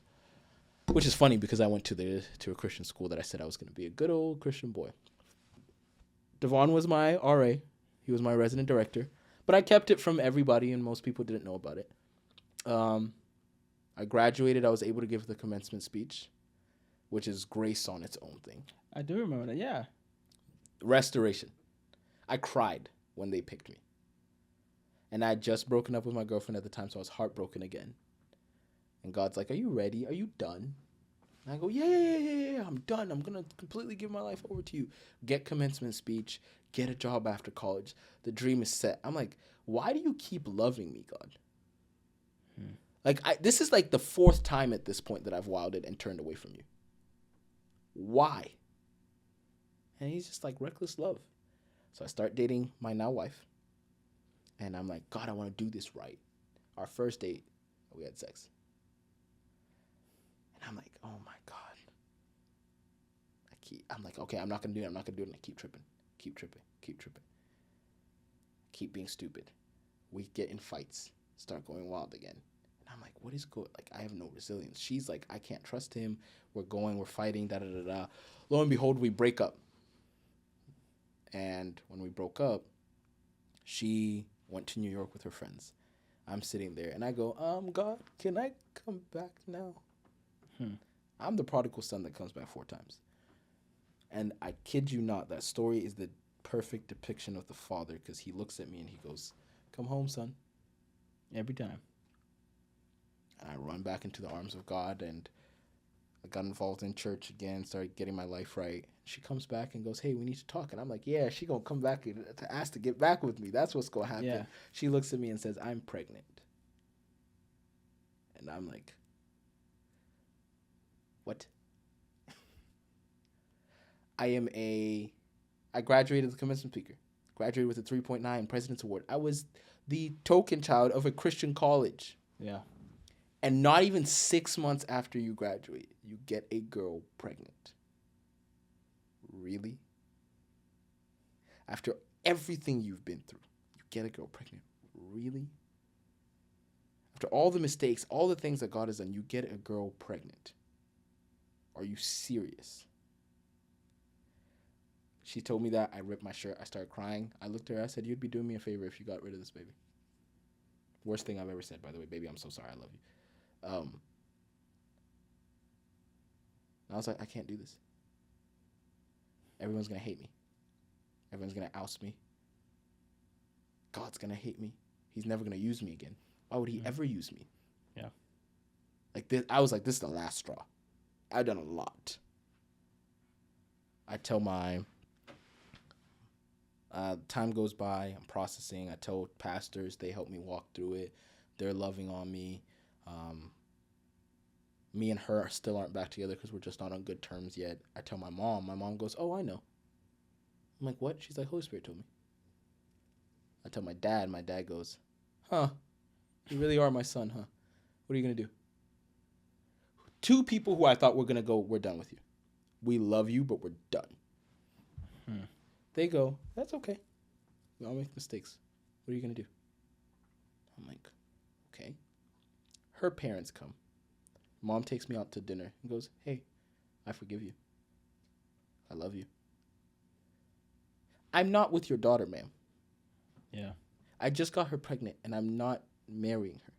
Which is funny because I went to a Christian school that I said I was going to be a good old Christian boy. Devon was my RA. He was my resident director. But I kept it from everybody, and most people didn't know about it. I graduated. I was able to give the commencement speech, which is grace on its own thing. I do remember that, yeah. Restoration. I cried when they picked me. And I had just broken up with my girlfriend at the time, so I was heartbroken again. And God's like, are you ready? Are you done? And I go, yeah, I'm done. I'm going to completely give my life over to you. Get commencement speech. Get a job after college. The dream is set. I'm like, why do you keep loving me, God? Like, this is like the 4th time at this point that I've wilded and turned away from you. Why? And he's just like, reckless love. So I start dating my now wife. And I'm like, God, I want to do this right. Our first date, we had sex. And I'm like, oh my God. I'm like, okay, I'm not going to do it. I'm not going to do it. And I keep tripping. Keep being stupid. We get in fights. Start going wild again. And I'm like, what is going, like, I have no resilience. She's like, I can't trust him. We're fighting, da-da-da-da. Lo and behold, we break up. And when we broke up, she went to New York with her friends. I'm sitting there, and I go, God, can I come back now? I'm the prodigal son that comes back 4 times. And I kid you not, that story is the perfect depiction of the father, because he looks at me and he goes, come home, son. Every time. And I run back into the arms of God, and I got involved in church again, started getting my life right. She comes back and goes, hey, we need to talk. And I'm like, yeah, she going to come back to ask to get back with me. That's what's going to happen. Yeah. She looks at me and says, I'm pregnant. And I'm like, what? I graduated as a commencement speaker. Graduated with a 3.9 President's Award. I was the token child of a Christian college. Yeah. And not even 6 months after you graduate, you get a girl pregnant. Really? After everything you've been through, you get a girl pregnant. Really? After all the mistakes, all the things that God has done, you get a girl pregnant. Are you serious? She told me that. I ripped my shirt. I started crying. I looked at her. I said, you'd be doing me a favor if you got rid of this baby. Worst thing I've ever said, by the way. Baby, I'm so sorry. I love you. I was like, I can't do this. Everyone's going to hate me. Everyone's going to oust me. God's going to hate me. He's never going to use me again. Why would he ever use me? Yeah. Like this, I was like, this is the last straw. I've done a lot. I tell my... time goes by. I'm processing. I tell pastors. They help me walk through it. They're loving on me. Me and her still aren't back together because we're just not on good terms yet. I tell my mom. My mom goes, oh, I know. I'm like, what? She's like, Holy Spirit told me. I tell my dad. My dad goes, huh, you really are my son, huh? What are you going to do? 2 people who I thought were going to go, we're done with you. We love you, but we're done. They go, that's okay. We all make mistakes. What are you going to do? I'm like, okay. Her parents come. Mom takes me out to dinner and goes, hey, I forgive you. I love you. I'm not with your daughter, ma'am. Yeah. I just got her pregnant and I'm not marrying her.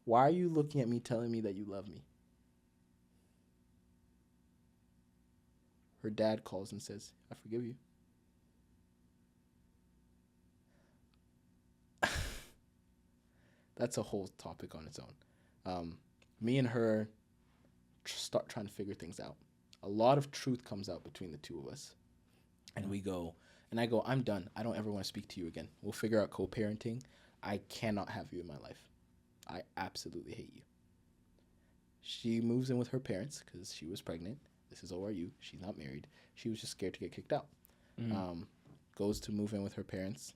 Why are you looking at me telling me that you love me? Her dad calls and says, I forgive you. That's a whole topic on its own. Me and her start trying to figure things out. A lot of truth comes out between the 2 of us. And we go, and I go, I'm done. I don't ever want to speak to you again. We'll figure out co-parenting. I cannot have you in my life. I absolutely hate you. She moves in with her parents because she was pregnant. This is ORU. She's not married. She was just scared to get kicked out. Goes to move in with her parents.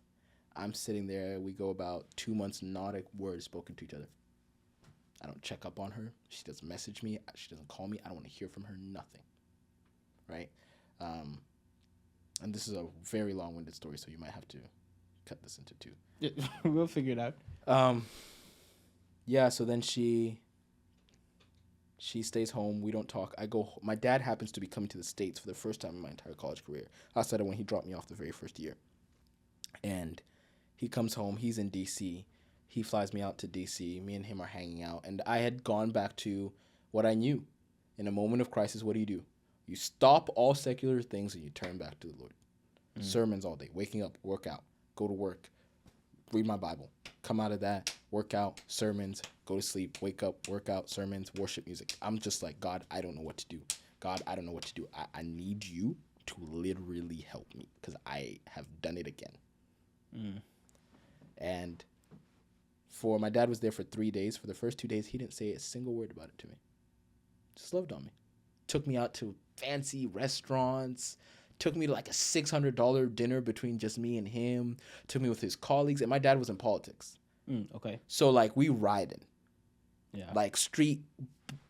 I'm sitting there. We go about 2 months, not a word spoken to each other. I don't check up on her. She doesn't message me. She doesn't call me. I don't want to hear from her. Nothing. Right? And this is a very long-winded story, so you might have to cut this into 2. We'll figure it out. Yeah, so then she stays home. We don't talk. My dad happens to be coming to the States for the first time in my entire college career, outside of when he dropped me off the very first year. And he comes home. He's in D.C. He flies me out to D.C. Me and him are hanging out. And I had gone back to what I knew. In a moment of crisis, what do? You stop all secular things and you turn back to the Lord. Sermons all day. Waking up, work out, go to work, read my Bible. Come out of that, work out, sermons, go to sleep, wake up, work out, sermons, worship music. I'm just like, God, I don't know what to do. God, I don't know what to do. I need you to literally help me because I have done it again. And my dad was there for 3 days. For the first 2 days, he didn't say a single word about it to me. Just loved on me. Took me out to fancy restaurants, took me to like a $600 dinner between just me and him, took me with his colleagues, and my dad was in politics. Okay. So like we riding. Yeah. Like street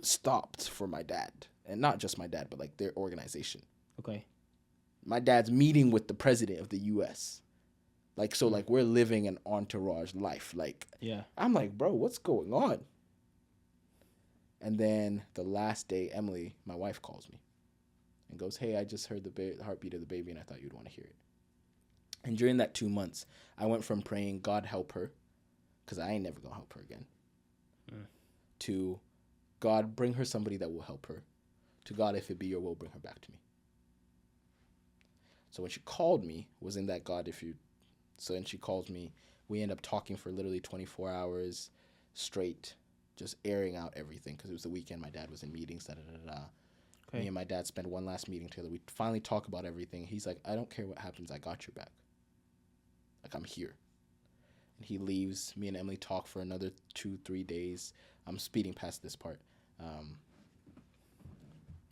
stopped for my dad. And not just my dad, but like their organization. Okay. My dad's meeting with the president of the US. Like, so like we're living an entourage life. Like, yeah. I'm like, bro, what's going on? And then the last day, Emily, my wife, calls me and goes, hey, I just heard the heartbeat of the baby and I thought you'd want to hear it. And during that 2 months, I went from praying, God help her, because I ain't never going to help her again, to God, bring her somebody that will help her, to God, if it be your will, bring her back to me. So when she called me, was in that God, if you... So then she calls me. We end up talking for literally 24 hours straight, just airing out everything, because it was the weekend. My dad was in meetings, Okay. Me and my dad spent one last meeting together. We finally talk about everything. He's like, I don't care what happens. I got your back. Like, I'm here. And he leaves. Me and Emily talk for another 2-3 days. I'm speeding past this part.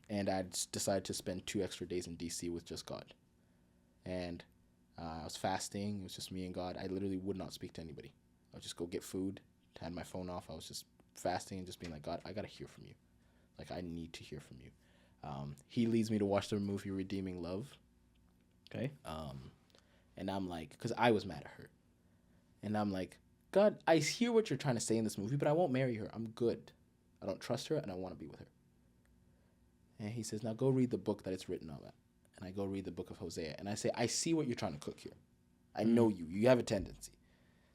And I decided to spend 2 extra days in D.C. with just God. And I was fasting. It was just me and God. I literally would not speak to anybody. I would just go get food, had my phone off. I was just fasting and just being like, God, I got to hear from you. Like, I need to hear from you. He leads me to watch the movie Redeeming Love. Okay. And I'm like, because I was mad at her. And I'm like, God, I hear what you're trying to say in this movie, but I won't marry her. I'm good. I don't trust her, and I want to be with her. And he says, now go read the book that it's written on that. And I go read the book of Hosea. And I say, I see what you're trying to cook here. I know you. You have a tendency.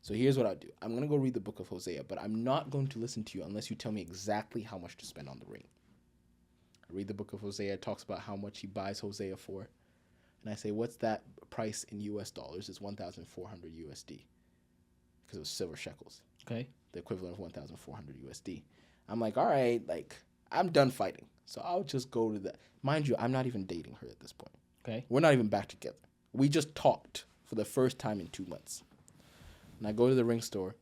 So here's what I'll do. I'm going to go read the book of Hosea, but I'm not going to listen to you unless you tell me exactly how much to spend on the ring. I read the book of Hosea. It talks about how much he buys Hosea for. And I say, what's that price in US dollars? It's 1,400 USD. Because it was silver shekels. Okay. The equivalent of 1,400 USD. I'm like, all right, like, I'm done fighting. So I'll just go to that. Mind you, I'm not even dating her at this point. Okay. We're not even back together. We just talked for the first time in 2 months. And I go to the ring store,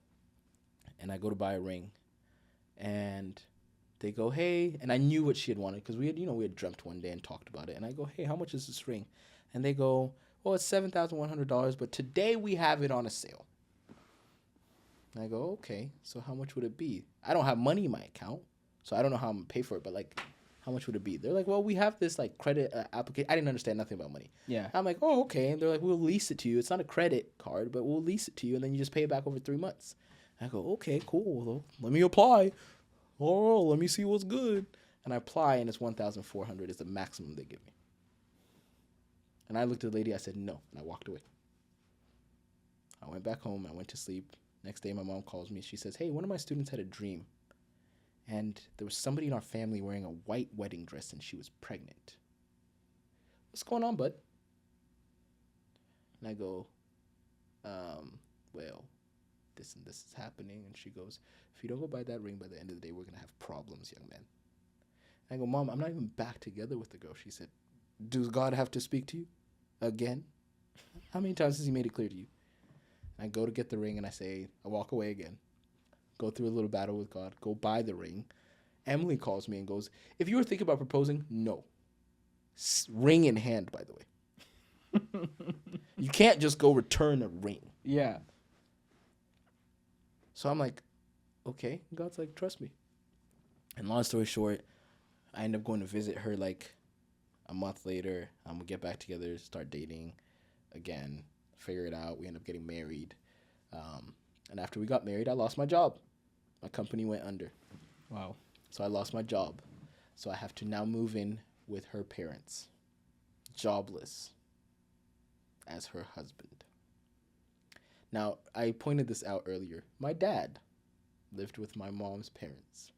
and I go to buy a ring, and they go, hey, and I knew what she had wanted, because we had dreamt one day and talked about it. And I go, hey, how much is this ring? And they go, well, it's $7,100, but today we have it on a sale. And I go, okay, so how much would it be? I don't have money in my account, so I don't know how I'm going to pay for it, but, like, how much would it be? They're like, well, we have this, like, credit application. I didn't understand nothing about money. Yeah. I'm like, oh, okay. And they're like, we'll lease it to you. It's not a credit card, but we'll lease it to you, and then you just pay it back over 3 months. And I go, okay, cool. Well, let me apply. Oh, let me see what's good. And I apply, and it's $1,400 is the maximum they give me. And I looked at the lady. I said, no, and I walked away. I went back home. I went to sleep. Next day, my mom calls me. She says, hey, one of my students had a dream. And there was somebody in our family wearing a white wedding dress, and she was pregnant. What's going on, bud? And I go, well, this and this is happening. And she goes, if you don't go buy that ring by the end of the day, we're going to have problems, young man. And I go, Mom, I'm not even back together with the girl. She said, does God have to speak to you again? How many times has he made it clear to you? And I go to get the ring, and I walk away again. Go through a little battle with God. Go buy the ring. Emily calls me and goes, if you were thinking about proposing, no. Ring in hand, by the way. You can't just go return a ring. Yeah. So I'm like, okay. God's like, trust me. And long story short, I end up going to visit her like a month later. We get back together, start dating again, figure it out. We end up getting married. And after we got married, I lost my job. My company went under. Wow. So I lost my job. So I have to now move in with her parents, jobless, as her husband. Now, I pointed this out earlier. My dad lived with my mom's parents,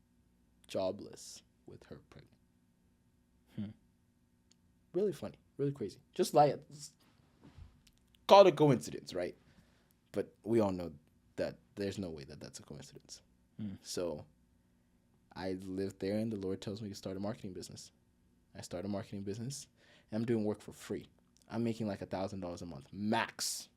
jobless, with her pregnant. Really funny, really crazy. Just like, call it a coincidence, right? But we all know that there's no way that that's a coincidence. So I lived there, and the Lord tells me to start a marketing business. I start a marketing business, and I'm doing work for free. I'm making like $1,000 a month, max.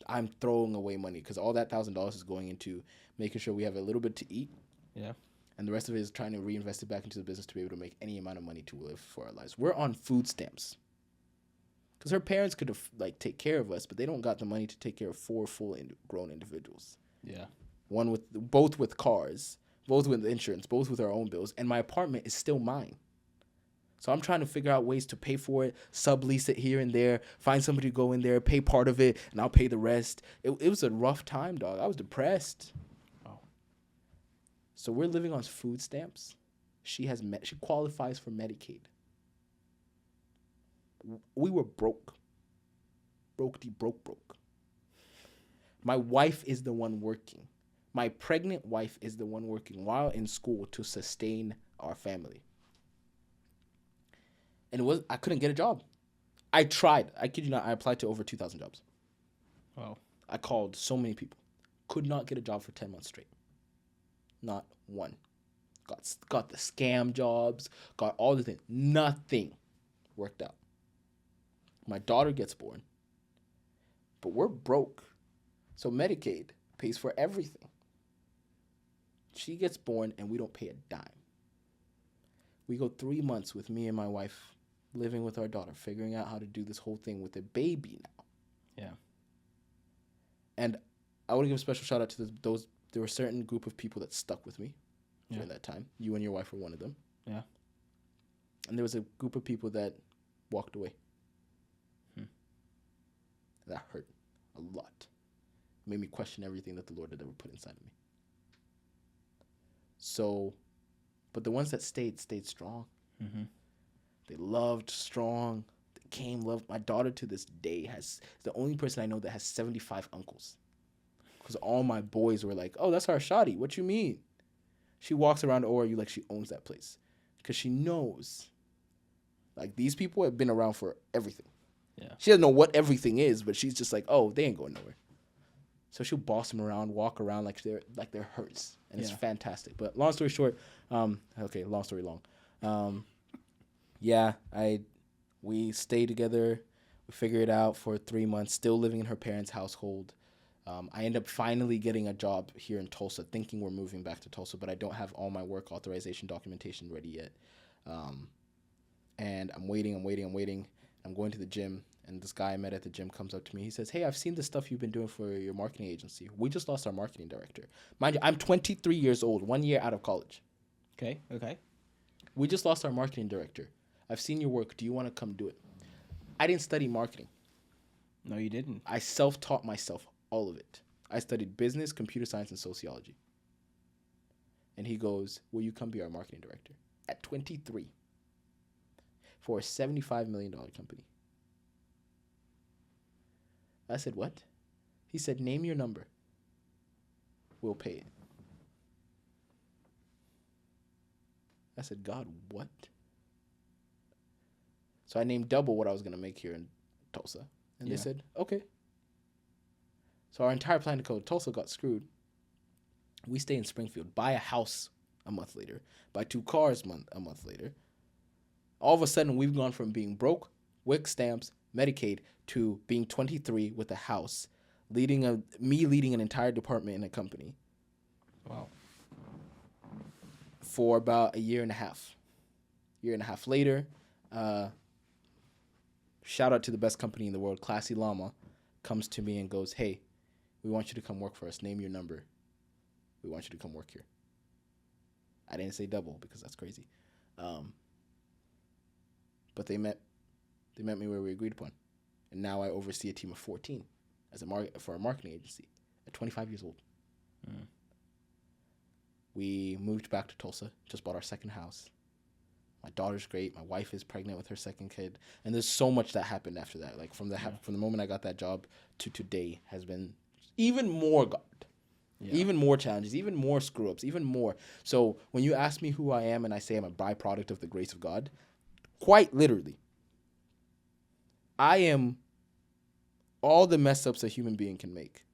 I'm throwing away money because all that $1,000 is going into making sure we have a little bit to eat. Yeah. And the rest of it is trying to reinvest it back into the business to be able to make any amount of money to live for our lives. We're on food stamps. Because her parents could have like take care of us, but they don't got the money to take care of 4 full grown individuals. Yeah. Both with cars, both with insurance, both with our own bills, and my apartment is still mine. So I'm trying to figure out ways to pay for it, sublease it here and there, find somebody to go in there, pay part of it, and I'll pay the rest. It was a rough time, dog. I was depressed. Oh. So we're living on food stamps. She qualifies for Medicaid. We were broke. Broke. My wife is the one working. My pregnant wife is the one working while in school to sustain our family. And I couldn't get a job. I tried. I kid you not, I applied to over 2,000 jobs. Wow. I called so many people. Could not get a job for 10 months straight. Not one. Got the scam jobs, got all the things. Nothing worked out. My daughter gets born. But we're broke. So Medicaid pays for everything. She gets born and we don't pay a dime. We go 3 months with me and my wife living with our daughter, figuring out how to do this whole thing with a baby now. Yeah. And I want to give a special shout out to those. There were a certain group of people that stuck with me during that time. You and your wife were one of them. Yeah. And there was a group of people that walked away. That hurt a lot. Made me question everything that the Lord had ever put inside of me. So, but the ones that stayed strong. Mm-hmm. They loved strong. They loved. My daughter to this day is the only person I know that has 75 uncles. Because all my boys were like, oh, that's our shoddy. What you mean? She walks around ORU like she owns that place. Because she knows, like, these people have been around for everything. Yeah. She doesn't know what everything is, but she's just like, oh, they ain't going nowhere. So she'll boss them around, walk around like they're hers. And it's fantastic. But long story short, long story long. We stayed together. We figured it out for 3 months, still living in her parents' household. I end up finally getting a job here in Tulsa, thinking we're moving back to Tulsa, but I don't have all my work authorization documentation ready yet. And I'm waiting. I'm going to the gym, and this guy I met at the gym comes up to me. He says, hey, I've seen the stuff you've been doing for your marketing agency. We just lost our marketing director. Mind you, I'm 23 years old, 1 year out of college. Okay. We just lost our marketing director. I've seen your work. Do you want to come do it? I didn't study marketing. No, you didn't. I self-taught myself all of it. I studied business, computer science, and sociology. And he goes, will you come be our marketing director? At 23. For a $75 million company. I said, what? He said, name your number. We'll pay it. I said, God, what? So I named double what I was going to make here in Tulsa. And they said, okay. So our entire plan to go to Tulsa got screwed. We stay in Springfield, buy a house a month later, buy 2 cars a month later. All of a sudden, we've gone from being broke, WIC stamps, Medicaid, to being 23 with a house, leading an entire department in a company. Wow. For about a year and a half. Year and a half later, shout out to the best company in the world, Classy Llama, comes to me and goes, hey, we want you to come work for us. Name your number. We want you to come work here. I didn't say double because that's crazy. But they met me where we agreed upon. And now I oversee a team of 14 for a marketing agency at 25 years old. Mm. We moved back to Tulsa, just bought our second house. My daughter's great. My wife is pregnant with her second kid. And there's so much that happened after that. Like from the moment I got that job to today has been even more God. Yeah. Even more challenges, even more screw-ups, even more. So when you ask me who I am and I say I'm a byproduct of the grace of God, quite literally, I am all the mess-ups a human being can make.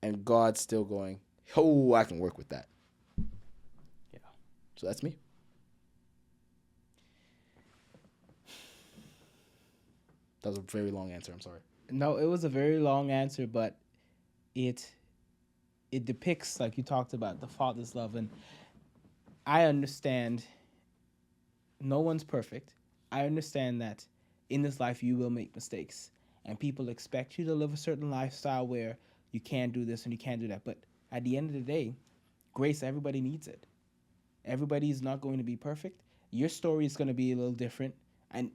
And God's still going, oh, I can work with that. Yeah. So that's me. That was a very long answer. I'm sorry. No, it was a very long answer, but it depicts, like you talked about, the Father's love. And I understand no one's perfect. I understand that in this life you will make mistakes, and people expect you to live a certain lifestyle where you can't do this and you can't do that. But at the end of the day, grace, everybody needs it. Everybody is not going to be perfect. Your story is going to be a little different, and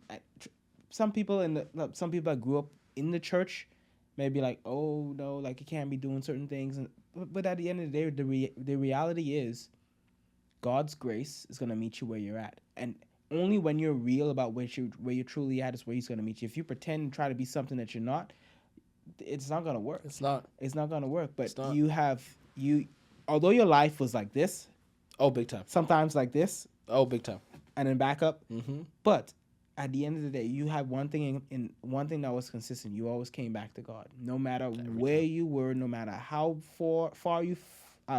some people that grew up in the church may be like, oh no, like you can't be doing certain things, but at the end of the day, the reality is God's grace is going to meet you where you're at, and only when you're real about where you're truly at is where He's going to meet you. If you pretend and try to be something that you're not, it's not going to work. It's not going to work. But although your life was like this, big time. Sometimes like this, big time, and then back up. But at the end of the day, you had one thing one thing that was consistent. You always came back to God, no matter where you were, no matter how far you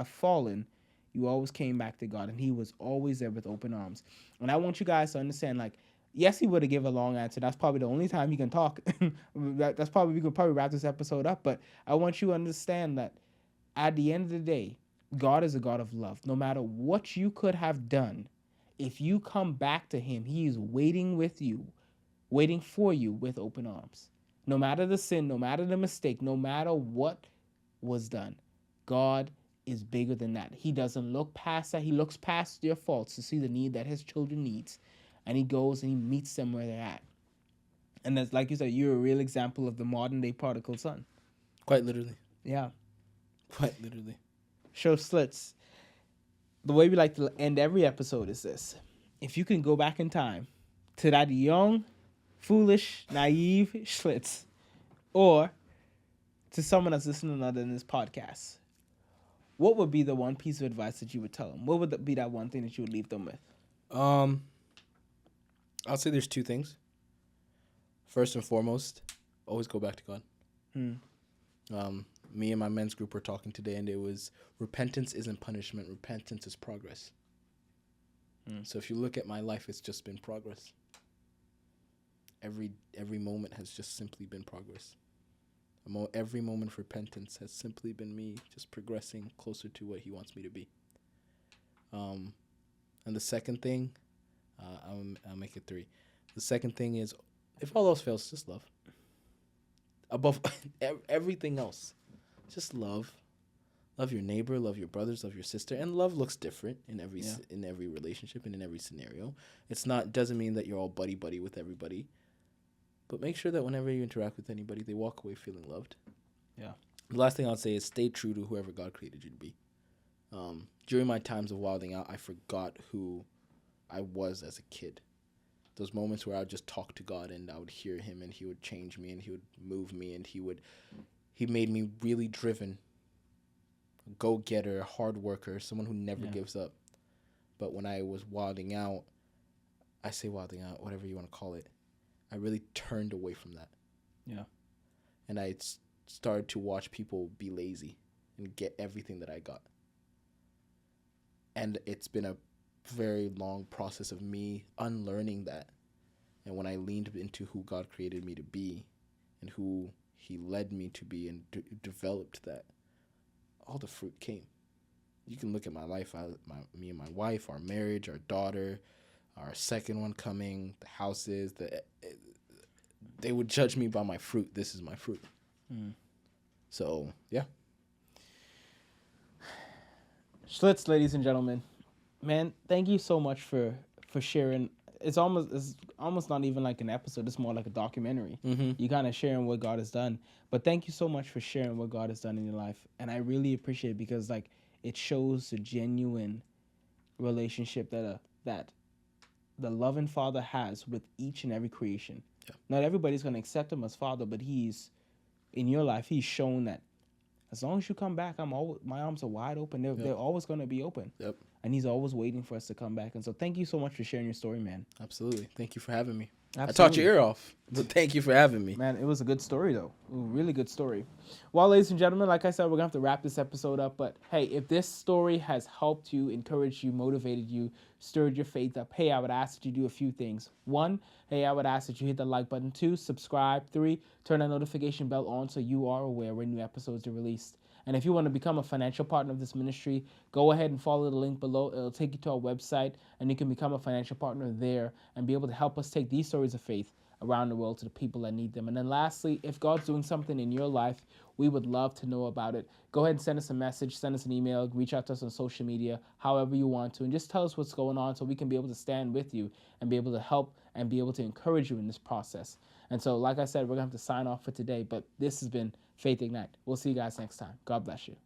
fallen. You always came back to God, and He was always there with open arms. And I want you guys to understand, like, yes, He would have given a long answer. That's probably the only time He can talk. We could probably wrap this episode up. But I want you to understand that at the end of the day, God is a God of love. No matter what you could have done, if you come back to Him, He is waiting for you with open arms. No matter the sin, no matter the mistake, no matter what was done, God is bigger than that. He doesn't look past that. He looks past your faults to see the need that His children needs. And He goes and He meets them where they're at. And that's, like you said, you're a real example of the modern day prodigal son. Quite literally. Yeah. Quite literally. Show Schlitz. The way we like to end every episode is this. If you can go back in time to that young, foolish, naive Schlitz, or to someone that's listening other than this podcast, what would be the one piece of advice that you would tell them? What would be that one thing that you would leave them with? I'll say there's two things. First and foremost, always go back to God. Me and my men's group were talking today, and it was repentance isn't punishment. Repentance is progress. So if you look at my life, it's just been progress. Every moment has just simply been progress. Every moment of repentance has simply been me just progressing closer to what He wants me to be. And the second thing, I'll make it 3. The second thing is, if all else fails, just love. Above everything else, just love. Love your neighbor, love your brothers, love your sister, and love looks different in every relationship and in every scenario. Doesn't mean that you're all buddy with everybody. But make sure that whenever you interact with anybody, they walk away feeling loved. Yeah. The last thing I'll say is stay true to whoever God created you to be. During my times of wilding out, I forgot who I was as a kid. Those moments where I would just talk to God and I would hear Him and He would change me and He would move me and He made me really driven, a go-getter, a hard worker, someone who never gives up. But when I was wilding out, whatever you want to call it, I really turned away from that. Yeah. And I started to watch people be lazy and get everything that I got. And it's been a very long process of me unlearning that. And when I leaned into who God created me to be and who He led me to be and developed that, all the fruit came. You can look at my life, me and my wife, our marriage, our daughter, our second one coming, the houses, they would judge me by my fruit. This is my fruit. So, yeah. Schlitz, ladies and gentlemen, man, thank you so much for sharing. It's almost not even like an episode. It's more like a documentary. You kind of sharing what God has done. But thank you so much for sharing what God has done in your life. And I really appreciate it because, like, it shows the genuine relationship that the loving Father has with each and every creation. Yeah. Not everybody's going to accept Him as Father, but He's, in your life, He's shown that as long as you come back, my arms are wide open. They're always going to be open. Yep. And He's always waiting for us to come back. And so thank you so much for sharing your story, man. Absolutely. Thank you for having me. Absolutely. I talked your ear off, but thank you for having me. Man, it was a good story, though. A really good story. Well, ladies and gentlemen, like I said, we're going to have to wrap this episode up. But, hey, if this story has helped you, encouraged you, motivated you, stirred your faith up, hey, I would ask that you do a few things. 1, hey, I would ask that you hit the like button. 2, subscribe. 3, turn that notification bell on so you are aware when new episodes are released. And if you want to become a financial partner of this ministry, go ahead and follow the link below. It'll take you to our website, and you can become a financial partner there and be able to help us take these stories of faith around the world to the people that need them. And then lastly, if God's doing something in your life, we would love to know about it. Go ahead and send us a message, send us an email, reach out to us on social media, however you want to, and just tell us what's going on so we can be able to stand with you and be able to help and be able to encourage you in this process. And so, like I said, we're going to have to sign off for today, but this has been Faith Ignite. We'll see you guys next time. God bless you.